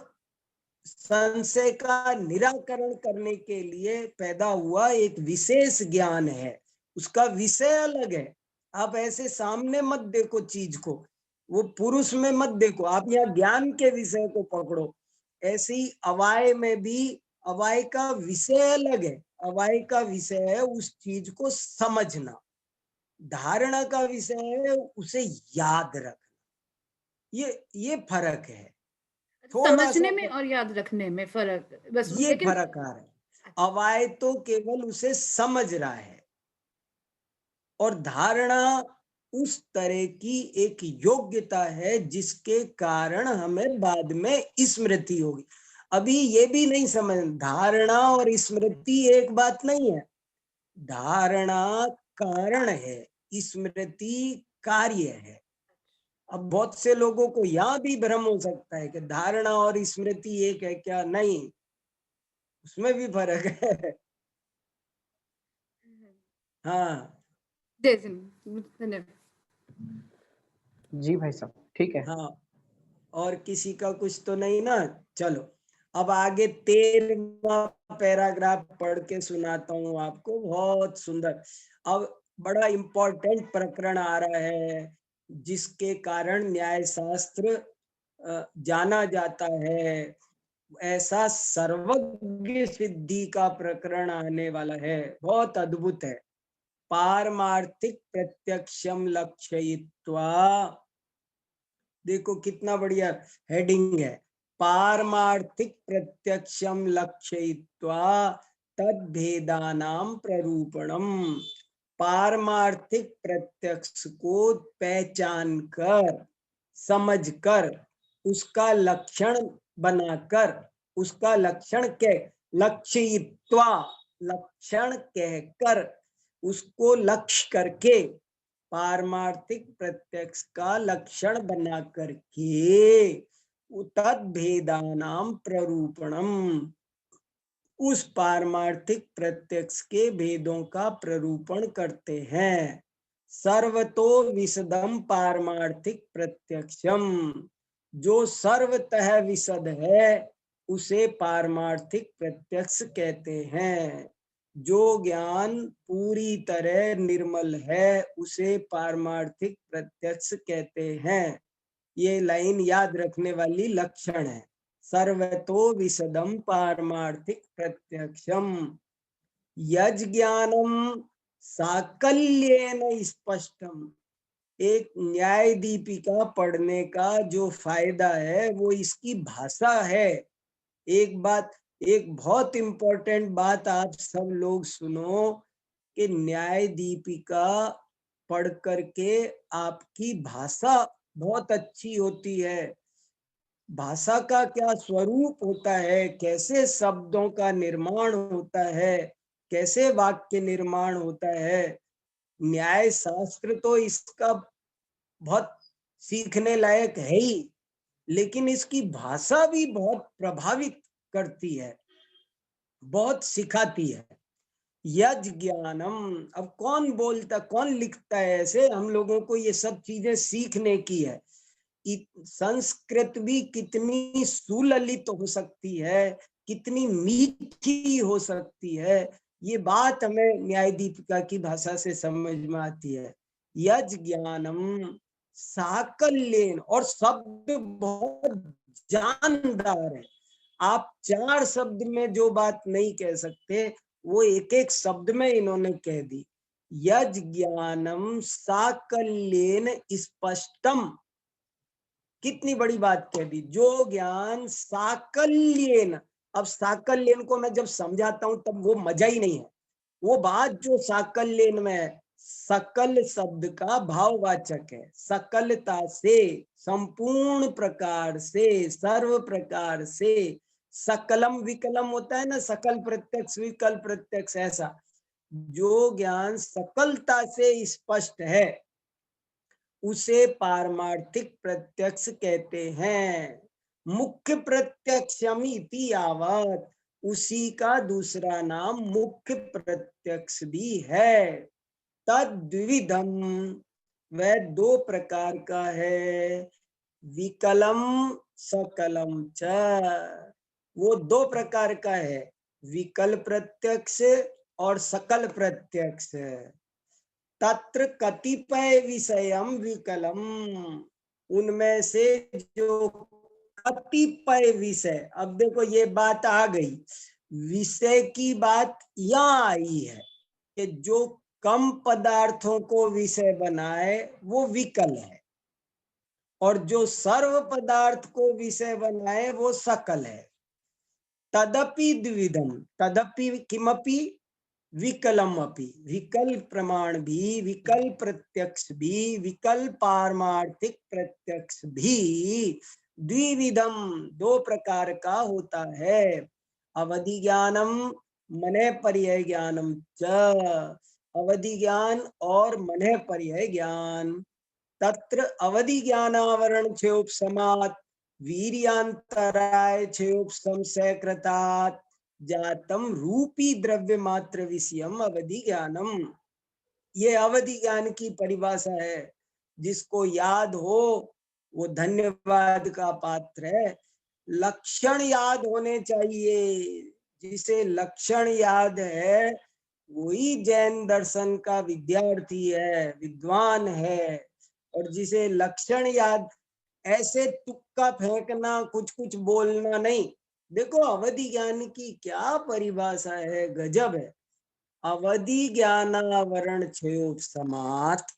संशय का निराकरण करने के लिए पैदा हुआ एक विशेष ज्ञान है, उसका विषय अलग है। आप ऐसे सामने मत देखो चीज को, वो पुरुष में मत देखो, आप यहाँ ज्ञान के विषय को पकड़ो। ऐसे ही अवाय में भी अवाय का विषय अलग है, अवाय का विषय है उस चीज को समझना, धारणा का विषय है उसे याद रखना। ये फर्क है, थोड़ा समझने सा में और याद रखने में फर्क, बस। ये लेकिन फर्क आ रहा है। अवाय तो केवल उसे समझ रहा है और धारणा उस तरह की एक योग्यता है जिसके कारण हमें बाद में स्मृति होगी। अभी ये भी नहीं समझ, धारणा और स्मृति एक बात नहीं है। धारणा कारण है, स्मृति कार्य है। अब बहुत से लोगों को यहाँ भी भ्रम हो सकता है कि धारणा और स्मृति एक है क्या, नहीं, उसमें भी फर्क है। हाँ धन्यवाद। जी भाई साहब, ठीक है। हाँ, और किसी का कुछ तो नहीं ना। चलो अब आगे 13वां पैराग्राफ पढ़ के सुनाता हूँ आपको, बहुत सुंदर। अब बड़ा इम्पोर्टेंट प्रकरण आ रहा है जिसके कारण न्याय शास्त्र जाना जाता है। ऐसा सर्वज्ञ सिद्धि का प्रकरण आने वाला है, बहुत अद्भुत है। पारमार्थिक प्रत्यक्षम लक्षयित्वा, देखो कितना बढ़िया हेडिंग है, पारमार्थिक प्रत्यक्षम लक्षयित्वा तद्भेदानां प्ररूपणम। पारमार्थिक प्रत्यक्ष को पहचान कर, समझ कर, उसका लक्षण बनाकर, उसका लक्षण लक्षयित्वा, लक्षण कहकर, उसको लक्ष्य करके, पारमार्थिक प्रत्यक्ष का लक्षण बना करके तद्भेदानां प्ररूपणम, उस पारमार्थिक प्रत्यक्ष के भेदों का प्ररूपण करते हैं। सर्वतो विशदम पारमार्थिक प्रत्यक्षम, जो सर्वतः विशद है उसे पारमार्थिक प्रत्यक्ष कहते हैं। जो ज्ञान पूरी तरह निर्मल है उसे पारमार्थिक प्रत्यक्ष कहते हैं। ये लाइन याद रखने वाली लक्षण है, सर्वतो विशदम पारमार्थिक प्रत्यक्षम। यज्ञानम साकल्येन स्पष्टम। एक न्याय दीपिका पढ़ने का जो फायदा है वो इसकी भाषा है। एक बहुत इंपॉर्टेंट बात आप सब लोग सुनो कि न्याय दीपिका पढ़ करके आपकी भाषा बहुत अच्छी होती है। भाषा का क्या स्वरूप होता है, कैसे शब्दों का निर्माण होता है, कैसे वाक्य निर्माण होता है। न्याय शास्त्र तो इसका बहुत सीखने लायक है ही, लेकिन इसकी भाषा भी बहुत प्रभावित करती है, बहुत सिखाती है। यज ज्ञानम, अब कौन बोलता, कौन लिखता है ऐसे? हम लोगों को ये सब चीजें सीखने की है। संस्कृत भी कितनी सुललित हो सकती है, कितनी मीठी हो सकती है, ये बात हमें न्याय दीपिका की भाषा से समझ में आती है। यज ज्ञानम साकल्येन, और शब्द बहुत जानदार है। आप 4 शब्द में जो बात नहीं कह सकते वो एक एक शब्द में इन्होंने कह दी। यज ज्ञानम साकल्येन स्पष्टम, कितनी बड़ी बात कह दी। जो ज्ञान साकल्येन, अब साकल्येन को मैं जब समझाता हूं तब वो मजा ही नहीं है। वो बात जो साकल्येन में है, सकल शब्द का भाववाचक है। सकलता से, संपूर्ण प्रकार से, सर्व प्रकार से। सकलम विकलम होता है ना, सकल प्रत्यक्ष विकल प्रत्यक्ष, ऐसा जो ज्ञान सकलता से स्पष्ट है उसे पारमार्थिक प्रत्यक्ष कहते हैं। मुख्य प्रत्यक्षम इति यावत, उसी का दूसरा नाम मुख्य प्रत्यक्ष भी है। तद्विधम, वह 2 प्रकार का है। विकलम सकलम च, वो 2 प्रकार का है, विकल प्रत्यक्ष और सकल प्रत्यक्ष। तत्र कतिपय विषयम विकलम, उनमें से जो कतिपय विषय, अब देखो ये बात आ गई, विषय की बात यहाँ आई है कि जो कम पदार्थों को विषय बनाए वो विकल है, और जो सर्व पदार्थ को विषय बनाए वो सकल है। तदपि द्विविधम, तदपि किमपि विकलम अपि, विकल प्रमाण भी, विकल प्रत्यक्ष भी, विकल पारमार्थिक प्रत्यक्ष भी द्विविधम, 2 प्रकार का होता है। अवधि ज्ञानम मने पर्याय ज्ञानम च, अवधि ज्ञान और मने पर्याय ज्ञान। तत्र अवधि ज्ञानावरण क्षयोपशमात् वीर्यांतराय क्षयोपशमशयकृतात् जातम रूपी द्रव्य मात्र विषयम अवधि ज्ञानम। ये अवधि ज्ञान की परिभाषा है, जिसको याद हो वो धन्यवाद का पात्र है। लक्षण याद होने चाहिए, जिसे लक्षण याद है वही जैन दर्शन का विद्यार्थी है, विद्वान है। और जिसे लक्षण याद, ऐसे तुक्का फेंकना, कुछ कुछ बोलना नहीं। देखो अवधि ज्ञान की क्या परिभाषा है, गजब है। अवधि ज्ञानावरण क्षयोपशमात्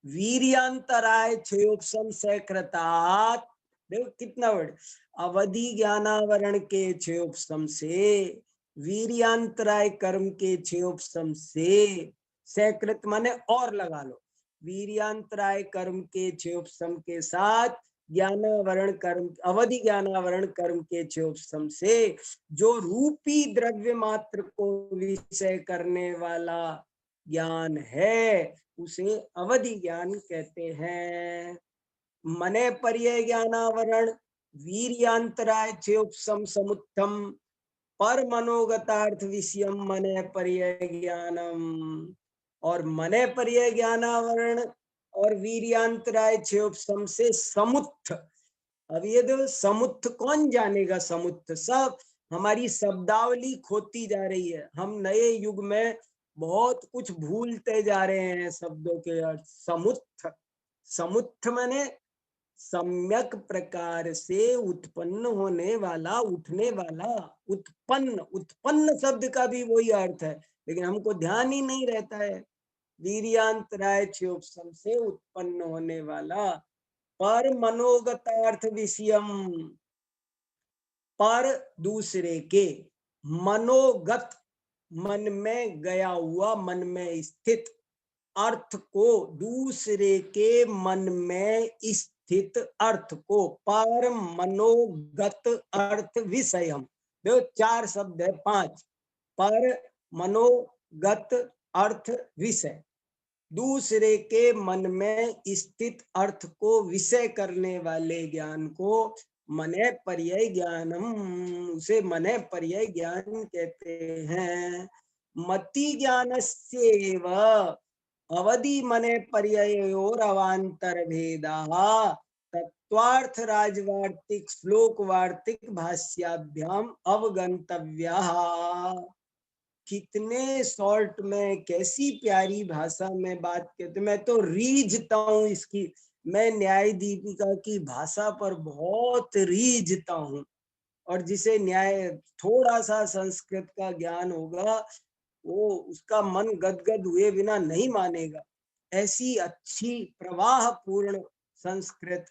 वीर्यांतराय क्षयोपशम सकृतात्, देखो कितना बड़ा, अवधि ज्ञानावरण के क्षयोपशम से, वीर्यांतराय कर्म के क्षयोपशम से, सकृत माने और लगा लो, वीर्यांतराय कर्म के क्षयोपशम के साथ ज्ञानावरण कर्म, अवधि ज्ञानावरण कर्म के क्षयोपशम से जो रूपी द्रव्य मात्र को विषय करने वाला ज्ञान है उसे अवधि ज्ञान कहते हैं। मने पर्याय ज्ञानावरण वीर्यांतराय क्षयोपशम समुत्थम पर मनोगतार्थ विषयम मने पर्याय ज्ञानम। और मने पर्याय ज्ञानावरण और वीर्यांतराय क्षयोपशम से समुत्थ। अब ये देखो समुत्थ कौन जानेगा, समुत्थ सब हमारी शब्दावली खोती जा रही है। हम नए युग में बहुत कुछ भूलते जा रहे हैं शब्दों के अर्थ। समुत्थ, समुत्थ माने सम्यक प्रकार से उत्पन्न होने वाला, उठने वाला, उत्पन्न, उत्पन्न शब्द का भी वही अर्थ है, लेकिन हमको ध्यान ही नहीं रहता है। वीर्यांतराय च्योपसम से उत्पन्न होने वाला, पर मनोगतार्थ विषयम, पर दूसरे के, मनोगत मन में गया हुआ, मन में स्थित अर्थ को, दूसरे के मन में स्थित अर्थ को, पर मनोगत अर्थ विषयम। देखो 4 शब्द है, 5, पर मनोगत अर्थ विषय, दूसरे के मन में स्थित अर्थ को विषय करने वाले ज्ञान को मने पर्याय ज्ञानम, उसे मने पर्याय ज्ञान कहते हैं। मति ज्ञानस्यैव अवधि मने पर्यायोर अवांतर भेदा तत्वार्थ राजवार्तिक श्लोक वार्तिक भाष्याभ्याम अवगंतव्या। कितने शॉर्ट में, कैसी प्यारी भाषा में बात करते, मैं तो रीझता हूँ इसकी, मैं न्याय दीपिका की भाषा पर बहुत रीझता हूँ। और जिसे न्याय थोड़ा सा संस्कृत का ज्ञान होगा वो उसका मन गदगद हुए बिना नहीं मानेगा। ऐसी अच्छी प्रवाह पूर्ण संस्कृत।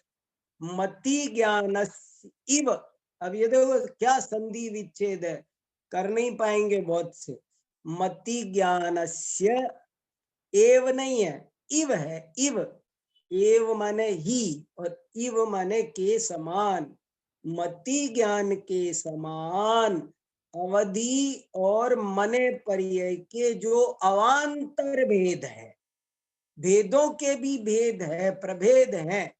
मति ज्ञानस्य इव, अब ये देखो क्या संधि विच्छेद है, कर नहीं पाएंगे बहुत से। मति ज्ञानस्य, एव नहीं है, इव है, इव, एव माने ही और इव माने के समान, मति ज्ञान के समान अवधि और मने पर्याय के जो अवांतर भेद है, भेदों के भी भेद है, प्रभेद हैं,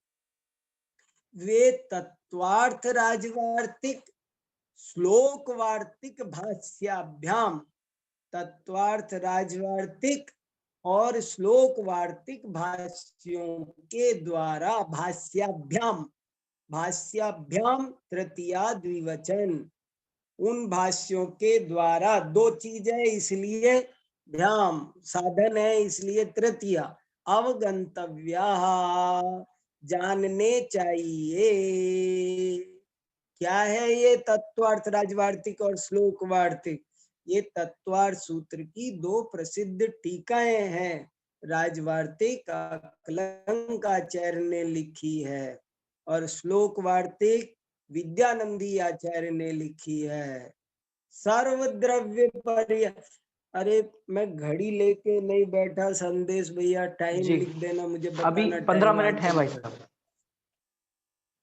वे तत्वार्थ राजवार्तिक श्लोक वार्तिक भाष्याभ्याम, तत्वार्थ राजवार्तिक और श्लोक वार्तिक भाष्यों के द्वारा, भाष्याभ्याम, भाष्याभ्याम तृतीया द्विवचन, उन भाष्यों के द्वारा, 2 चीज है इसलिए भ्याम, साधन है इसलिए तृतीया, अवगंतव्या, जानने चाहिए। क्या है ये तत्वार्थ राजवार्तिक और श्लोक वार्तिक? ये तत्वार्थ सूत्र की 2 प्रसिद्ध टीकाएं हैं। राजवार्तिक अलंकाचार्य ने लिखी है और श्लोक वार्तिक विद्यानंदी आचार्य ने लिखी है। सर्वद्रव्य पर्याय, अरे मैं घड़ी लेके नहीं बैठा, संदेश भैया टाइम जी, लिख देना मुझे, अभी बताना 15 टाइम मिनट है आज। भाई साहब।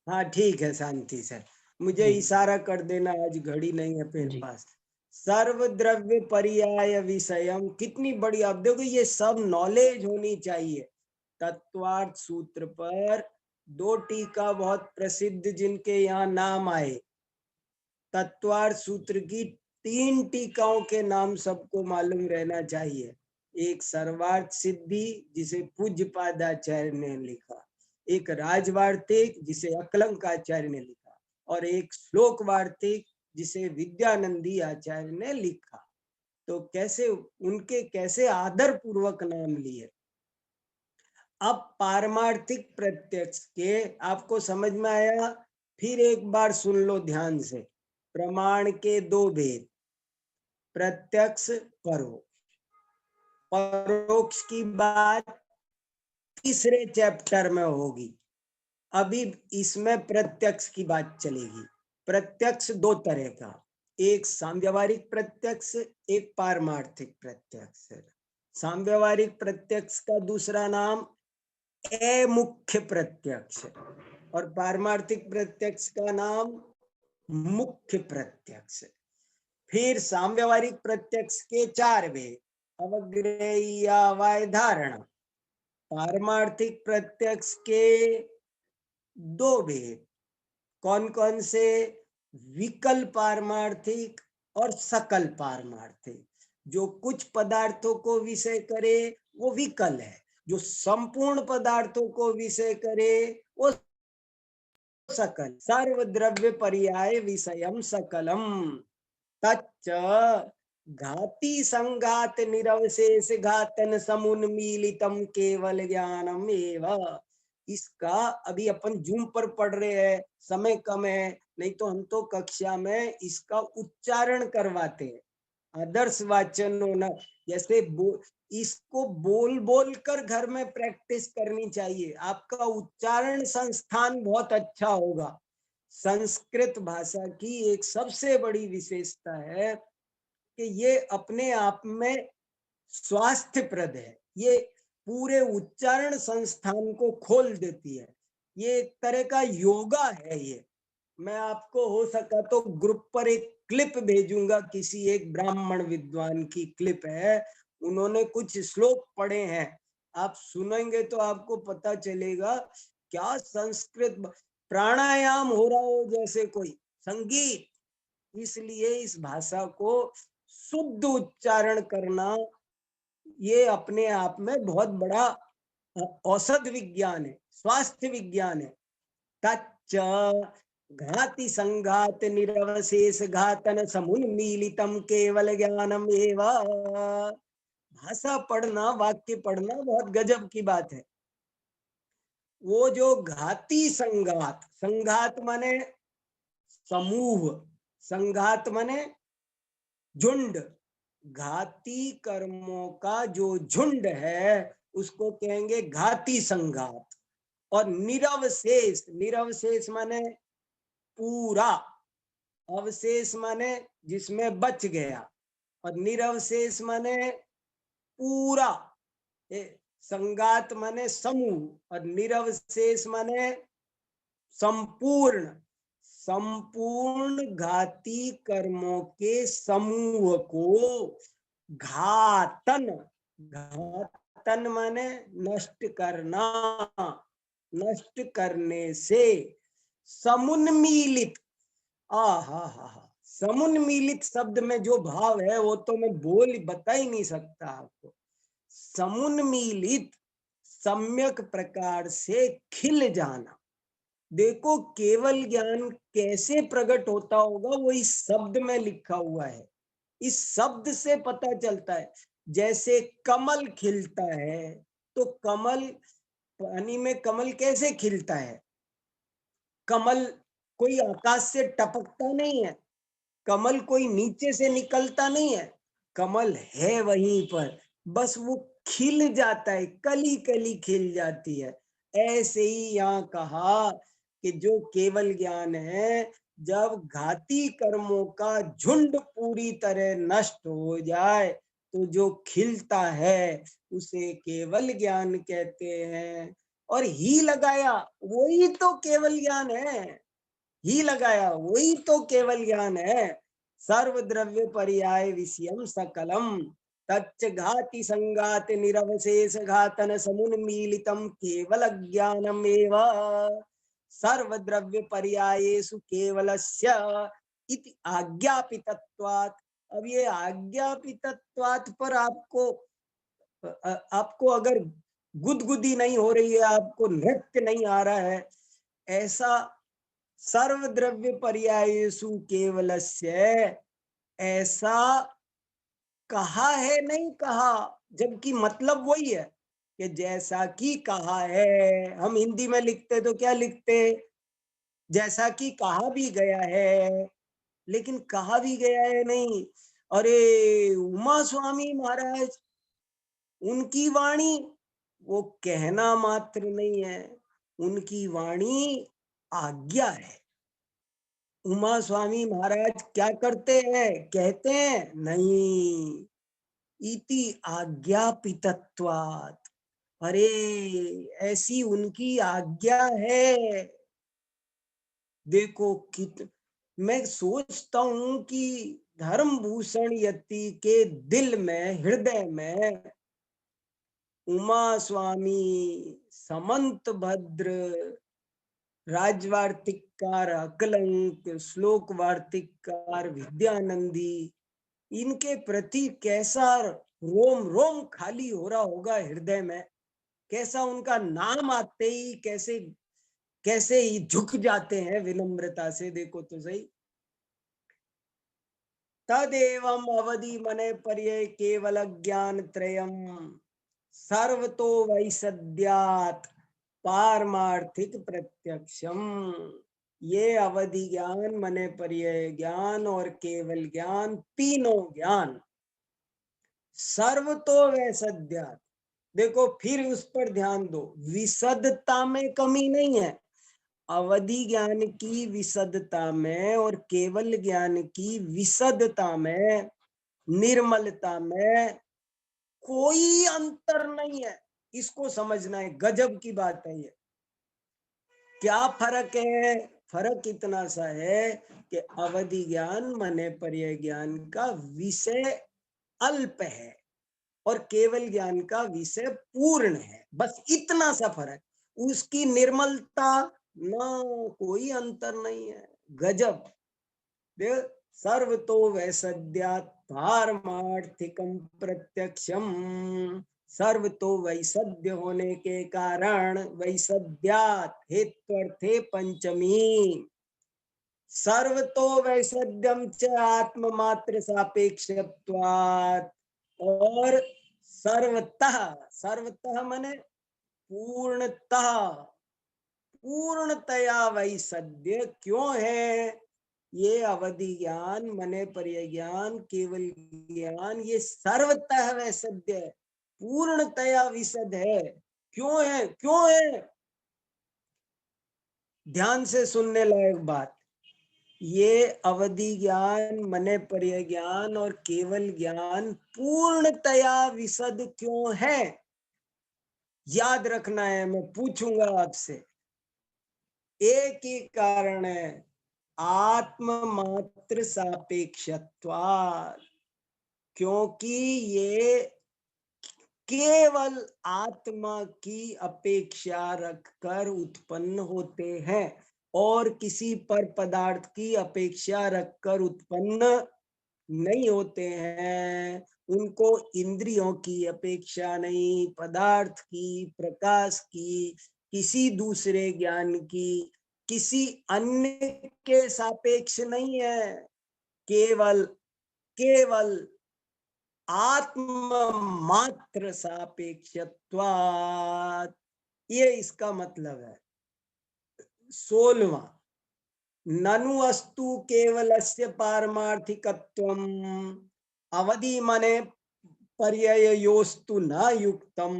हाँ ठीक है शांति सर, मुझे जी। इशारा कर देना, आज घड़ी नहीं है मेरे जी। पास। सर्वद्रव्य पर्याय विषयम, कितनी बड़ी, आप देखो ये सब नॉलेज होनी चाहिए। तत्वार्थ सूत्र पर 2 टीका बहुत प्रसिद्ध जिनके यहाँ नाम आए, तत्वार्थ सूत्र की 3 टीकाओं के नाम सबको मालूम रहना चाहिए। एक सर्वार्थ सिद्धि जिसे पूज्यपादाचार्य ने लिखा, एक राजवार्तिक जिसे अकलंकाचार्य ने लिखा, और एक श्लोक वार्तिक जिसे विद्यानंदी आचार्य ने लिखा। तो कैसे उनके कैसे आदर पूर्वक नाम लिए। अब पारमार्थिक प्रत्यक्ष के आपको समझ में आया? फिर एक बार सुन लो ध्यान से। प्रमाण के 2 भेद, प्रत्यक्ष परोक्ष। परोक्ष की बात तीसरे चैप्टर में होगी, अभी इसमें प्रत्यक्ष की बात चलेगी। प्रत्यक्ष 2 तरह का, एक सांव्यावहारिक प्रत्यक्ष, एक पारमार्थिक प्रत्यक्ष। सांव्यावहारिक प्रत्यक्ष का दूसरा नाम मुख्य प्रत्यक्ष और पारमार्थिक प्रत्यक्ष का नाम मुख्य प्रत्यक्ष। फिर सांव्यावहारिक प्रत्यक्ष के 4 भेद, अवग्रह धारणा। पारमार्थिक प्रत्यक्ष के 2 भेद, कौन कौन से? विकल पारमार्थिक और सकल पारमार्थिक। जो कुछ पदार्थों को विषय करे वो विकल है, जो संपूर्ण पदार्थों को विषय करे वो सकल। सर्वद्रव्य पर्याय विषयम सकलम, तच्च घाती संघात निरवशेष घातन समुन्मीलितम केवल ज्ञानम एव। इसका अभी अपन जूम पर पढ़ रहे हैं, समय कम है, नहीं तो हम तो कक्षा में इसका उच्चारण करवाते हैं। आदर्श वाचन होना, जैसे इसको बोल बोल कर घर में प्रैक्टिस करनी चाहिए। आपका उच्चारण संस्थान बहुत अच्छा होगा। संस्कृत भाषा की एक सबसे बड़ी विशेषता है कि ये अपने आप में स्वास्थ्यप्रद है। ये पूरे उच्चारण संस्थान को खोल देती है। ये एक तरह का योगा है। ये मैं आपको हो सका तो ग्रुप पर एक क्लिप भेजूंगा, किसी एक ब्राह्मण विद्वान की क्लिप है, उन्होंने कुछ श्लोक पढ़े हैं, आप सुनेंगे तो आपको पता चलेगा क्या संस्कृत प्राणायाम हो रहा हो जैसे कोई संगीत। इसलिए इस भाषा को शुद्ध उच्चारण करना ये अपने आप में बहुत बड़ा औषध विज्ञान है, स्वास्थ्य विज्ञान है। तच्च घाति संघात निरवशेष घातन समुन्मीलितम केवल ज्ञानम एव। भाषा पढ़ना, वाक्य पढ़ना बहुत गजब की बात है। वो जो घाती संघात, संघात माने समूह, संघात माने झुंड, घाती कर्मों का जो झुंड है उसको कहेंगे घाती संघात। और निरवशेष, निरवशेष माने पूरा, अवशेष माने जिसमें बच गया, और निरवशेष माने पूरा। संघात माने समूह और निरवशेष माने संपूर्ण। संपूर्ण घाती कर्मों के समूह को घातन, घातन माने नष्ट करना, नष्ट करने से समुन्मीलित। समुन्मीलित शब्द में जो भाव है वो तो मैं बता ही नहीं सकता आपको। समुन्मीलित, सम्यक प्रकार से खिल जाना। देखो केवल ज्ञान कैसे प्रकट होता होगा वो इस शब्द में लिखा हुआ है। इस शब्द से पता चलता है। जैसे कमल खिलता है, तो कमल, पानी में कमल कैसे खिलता है? कमल कोई आकाश से टपकता नहीं है, कमल कोई नीचे से निकलता नहीं है, कमल है वहीं पर, बस वो खिल जाता है, कली कली खिल जाती है। ऐसे ही यहाँ कहा कि जो केवल ज्ञान है, जब घाती कर्मों का झुंड पूरी तरह नष्ट हो जाए तो जो खिलता है उसे केवल ज्ञान कहते हैं। और ही लगाया वही तो केवल ज्ञान है, ही लगाया वही तो केवल ज्ञान है। सर्व द्रव्य पर्याय विषयम सकलम तच्च घाति संगात निरवशेष घातन समुन्मीलितम केवल ज्ञानम एव। सर्व द्रव्य पर्यायेषु केवलस्य इति आज्ञापितत्वात्। अब ये आज्ञापितत्वात् पर आपको अगर गुदगुदी नहीं हो रही है, आपको नृत्य नहीं आ रहा है, ऐसा सर्व द्रव्य पर्यायेषु केवलस्य ऐसा कहा है, नहीं कहा, जबकि मतलब वही है कि जैसा कि कहा है। हम हिंदी में लिखते तो क्या लिखते, जैसा कि कहा भी गया है, लेकिन कहा भी गया है नहीं। अरे उमा स्वामी महाराज, उनकी वाणी वो कहना मात्र नहीं है, उनकी वाणी आज्ञा है। उमा स्वामी महाराज क्या करते हैं, कहते हैं नहीं, इति आज्ञापितत्वात्। अरे ऐसी उनकी आज्ञा है। देखो मैं सोचता हूं कि धर्मभूषण यति के दिल में, हृदय में उमा स्वामी, समंत भद्र, राजवार्तिककार अकलंक, श्लोक वार्तिककार विद्यानंदी, इनके प्रति कैसा रोम रोम खाली हो रहा होगा हृदय में। कैसा उनका नाम आते ही कैसे कैसे ही झुक जाते हैं विनम्रता से। देखो तो सही। तदेवं अवधि मने पर्ये केवल ज्ञान त्रयम सर्वतो वैसद्यात् पारमार्थिक प्रत्यक्षम। ये अवधि ज्ञान, मने पर्याय ज्ञान और केवल ज्ञान, तीनों ज्ञान सर्वतो वैसद्यात्। देखो फिर उस पर ध्यान दो, विशदता में कमी नहीं है। अवधि ज्ञान की विशदता में और केवल ज्ञान की विशदता में, निर्मलता में कोई अंतर नहीं है। इसको समझना है, गजब की बात है ये। क्या फर्क है? फर्क इतना सा है कि अवधि ज्ञान मने पर्याय ज्ञान का विषय अल्प है और केवल ज्ञान का विषय पूर्ण है, बस इतना सा फर्क। उसकी निर्मलता ना कोई अंतर नहीं है। गजब। सर्वतो वैसद्यात् पारमार्थिकम प्रत्यक्षम। सर्वतो वैसद्य होने के कारण, वैसद्यात् हेत्वर्थे पंचमी। सर्वतो वैसद्यम च आत्ममात्र सापेक्षत्वात्। और सर्वतः, सर्वतः माने पूर्णतः, पूर्णतया वैसद्य क्यों है? ये अवधि ज्ञान, मने पर्याय ज्ञान, केवल ज्ञान, ये सर्वतः वैसद्य है, पूर्णतया विशद है। क्यों है? क्यों है? ध्यान से सुनने लायक बात। ये अवधि ज्ञान, मने पर्याय ज्ञान और केवल ज्ञान पूर्णतया विशद क्यों है? याद रखना है, मैं पूछूंगा आपसे। एक ही कारण है, आत्म मात्र सापेक्षत्वात्। क्योंकि ये केवल आत्मा की अपेक्षा रखकर उत्पन्न होते हैं और किसी पर पदार्थ की अपेक्षा रखकर उत्पन्न नहीं होते हैं। उनको इंद्रियों की अपेक्षा नहीं, पदार्थ की, प्रकाश की, किसी दूसरे ज्ञान की, किसी अन्य के सापेक्ष नहीं है। केवल केवल आत्म मात्र सापेक्षत्वात्। ये इसका मतलब है। 16वां, ननु अस्तु केवलस्य पारमार्थिकत्वम् अवधि मने पर्ययोस्तु न युक्तम।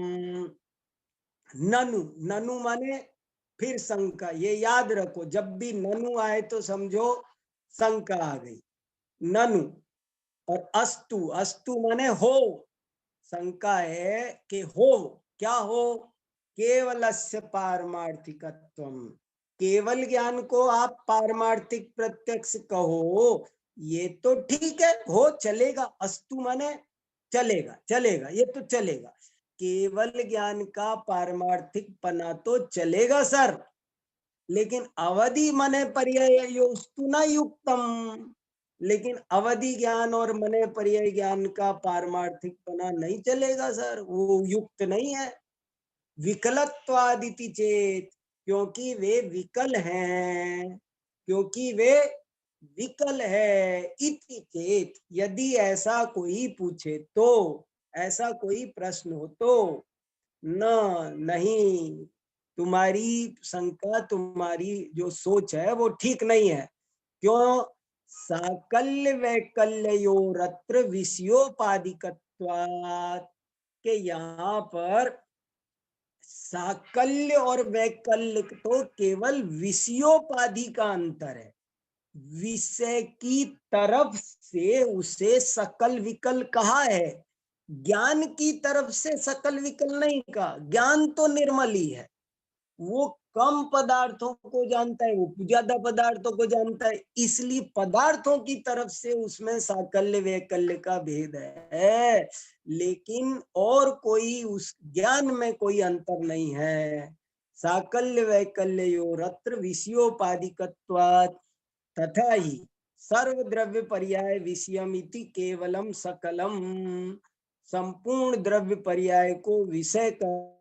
ननु, ननु माने फिर शंका। ये याद रखो, जब भी ननु आए तो समझो शंका आ गई। ननु और अस्तु, अस्तु माने हो। शंका है कि हो, क्या हो? केवलस्य पारमार्थिकत्वम। केवल ज्ञान को आप पारमार्थिक प्रत्यक्ष कहो, ये तो ठीक है, हो, चलेगा। अस्तु माने चलेगा, चलेगा, ये तो चलेगा। केवल ज्ञान का पारमार्थिक पना तो चलेगा सर, लेकिन अवधि मने पर्ययोस्तु न युक्तम। लेकिन अवधि ज्ञान और मने पर्याय ज्ञान का पारमार्थिक पना नहीं चलेगा सर, वो युक्त नहीं है। विकलत्वादिति चेत, क्योंकि वे विकल हैं, क्योंकि वे विकल है। इति चेत, यदि ऐसा कोई पूछे तो, ऐसा कोई प्रश्न हो तो, न, नहीं, तुम्हारी शंका, तुम्हारी जो सोच है वो ठीक नहीं है। क्यों? साकल्य वैकल्योरत्र विषयोपाधिकत्वात्, के यहाँ पर साकल्य और वैकल्य तो केवल विषयोपाधि का अंतर है। विषय की तरफ से उसे सकल विकल कहा है, ज्ञान की तरफ से सकल विकल नहीं कहा। ज्ञान तो निर्मल ही है, वो कम पदार्थों को जानता है, वो ज्यादा पदार्थों को जानता है, इसलिए पदार्थों की तरफ से उसमें साकल्य वैकल्य का भेद है, लेकिन और कोई उस ज्ञान में कोई अंतर नहीं है। साकल्य वैकल्योरत्र विषयोपाधिकत्वात् तथा ही सर्वद्रव्य पर्याय विषयमिति केवलम सकलम। संपूर्ण द्रव्य पर्याय को विषय का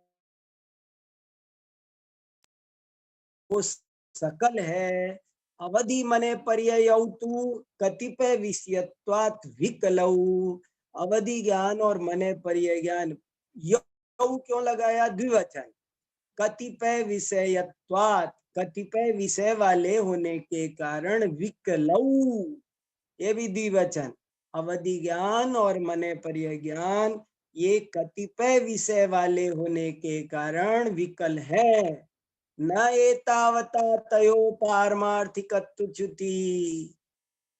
वो सकल है। अवधि मने पर्ययौतु कतिपय विषयत्वात् विकलौ। अवधि ज्ञान और मने पर्याय ज्ञान, यौ क्यों लगाया? द्विवचन। कतिपय विषयत्वात्, कतिपय विषय वाले होने के कारण, विकलौ, ये भी द्विवचन, अवधि ज्ञान और मने पर्याय ज्ञान ये कतिपय विषय वाले होने के कारण विकल है। न एतावता तयो पारमार्थिकत्व च्युति,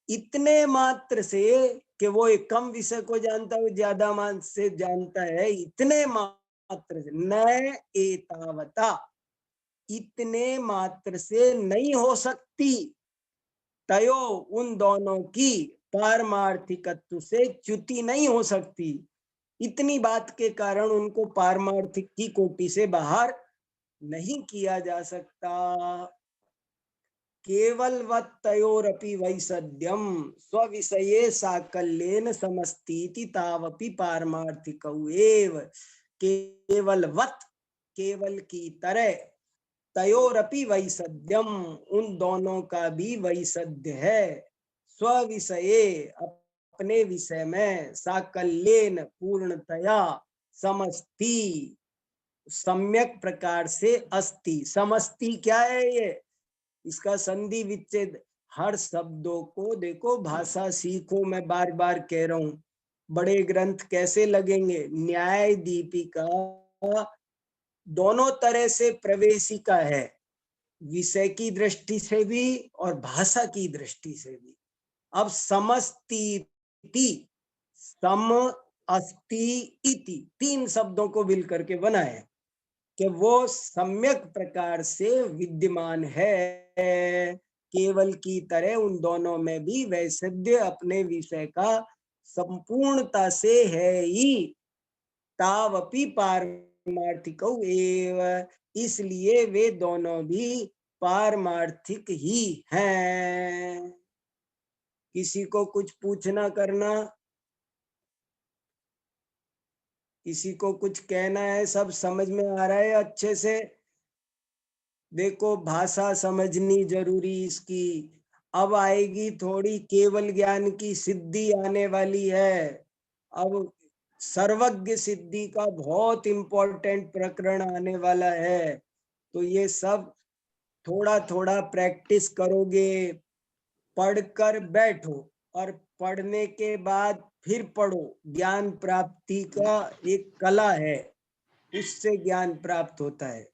इतने मात्र से कि वो एक कम विषय को जानता है, वो ज्यादा मान से जानता है, इतने मात्र से, न एतावता, इतने मात्र से नहीं हो सकती, तयो, उन दोनों की, पारमार्थिकत्व से च्युति नहीं हो सकती, इतनी बात के कारण उनको पारमार्थिक की कोटि से बाहर नहीं किया जा सकता। केवलवत् तयोरपि वैसद्यम स्वविषये साकल्येन समस्तीति तावपि पारमार्थिकौ एव, केवलवत्, केवल की तरह, तयोरपि वैसद्यम, उन दोनों का भी वैसद्य है, स्वविषये, अपने विषय में, साकल्येन, पूर्णतया, समस्ति, सम्यक प्रकार से, अस्ति, समस्ति क्या है ये, इसका संधि विच्छेद, हर शब्दों को देखो, भाषा सीखो, मैं बार बार कह रहा हूं, बड़े ग्रंथ कैसे लगेंगे, न्याय दीपिका दोनों तरह से प्रवेशिका है, विषय की दृष्टि से भी और भाषा की दृष्टि से भी। अब समस्तीति, सम, अस्ति, इति, तीन शब्दों को मिल करके बनाए कि वो सम्यक प्रकार से विद्यमान है, केवल की तरह उन दोनों में भी वैसद्य अपने विषय का संपूर्णता से है ही, तावपि पारमार्थिकौ एव, इसलिए वे दोनों भी पारमार्थिक ही हैं। किसी को कुछ पूछना करना, किसी को कुछ कहना है, सब समझ में आ रहा है अच्छे से? देखो भाषा समझनी जरूरी इसकी, अब आएगी थोड़ी केवल ज्ञान की सिद्धि आने वाली है, अब सर्वज्ञ सिद्धि का बहुत इंपॉर्टेंट प्रकरण आने वाला है, तो ये सब थोड़ा थोड़ा प्रैक्टिस करोगे, पढ़कर बैठो और पढ़ने के बाद फिर पढ़ो, ज्ञान प्राप्ति का एक कला है, उससे ज्ञान प्राप्त होता है।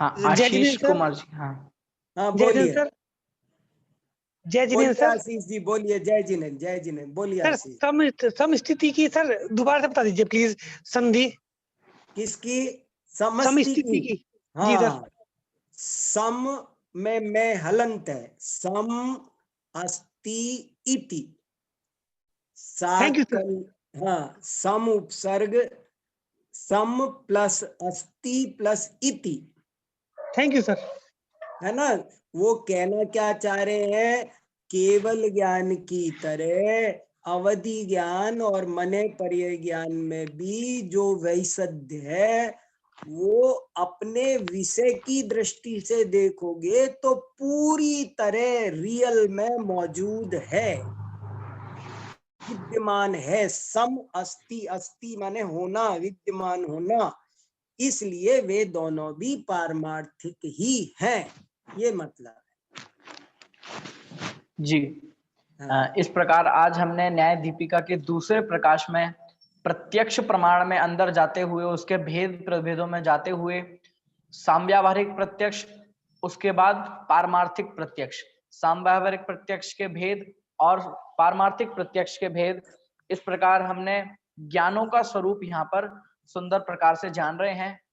हाँ, जय जिनेन्द्र आशीष सर। कुमार जी, हाँ हाँ जय बोलिए, जिनेन्द्र सर। जय जिनेन्द्र बोलिए सर। आशीष जी, बोलिए, जय जिनेन्द्र, जय जिनेन्द्र, बोलिए सर आशीष। समस्थिति की सर दोबारा से बता दीजिए प्लीज, संधि। किसकी? समस्ती समस्थिति की? की। जी सर। हाँ, सम में मैं हलंत है, सम, अस्ति, इति, थैंक यू सर। साकल, हाँ, सम उपसर्ग, सम प्लस अस्ति प्लस इति, थैंक यू सर। है ना? वो कहना क्या चाह रहे हैं, केवल ज्ञान की तरह अवधि ज्ञान और मने पर्याय ज्ञान में भी जो वैसद्य है, वो अपने विषय की दृष्टि से देखोगे तो पूरी तरह रियल में मौजूद है, विद्यमान है, सम अस्ति, अस्ति माने होना, विद्यमान होना, इसलिए वे दोनों भी पारमार्थिक ही हैं, ये मतलब जी। है। इस प्रकार आज हमने न्याय दीपिका के दूसरे प्रकाश में प्रत्यक्ष प्रमाण में अंदर जाते हुए, उसके भेद प्रभेदों में जाते हुए, साम्यावहारिक प्रत्यक्ष, उसके बाद पारमार्थिक प्रत्यक्ष, साम्यावहारिक प्रत्यक्ष के भेद और पारमार्थिक प्रत्यक्ष के भेद, इस प्रकार हमने ज्ञानों का स्वरूप यहाँ पर सुंदर प्रकार से जान रहे हैं।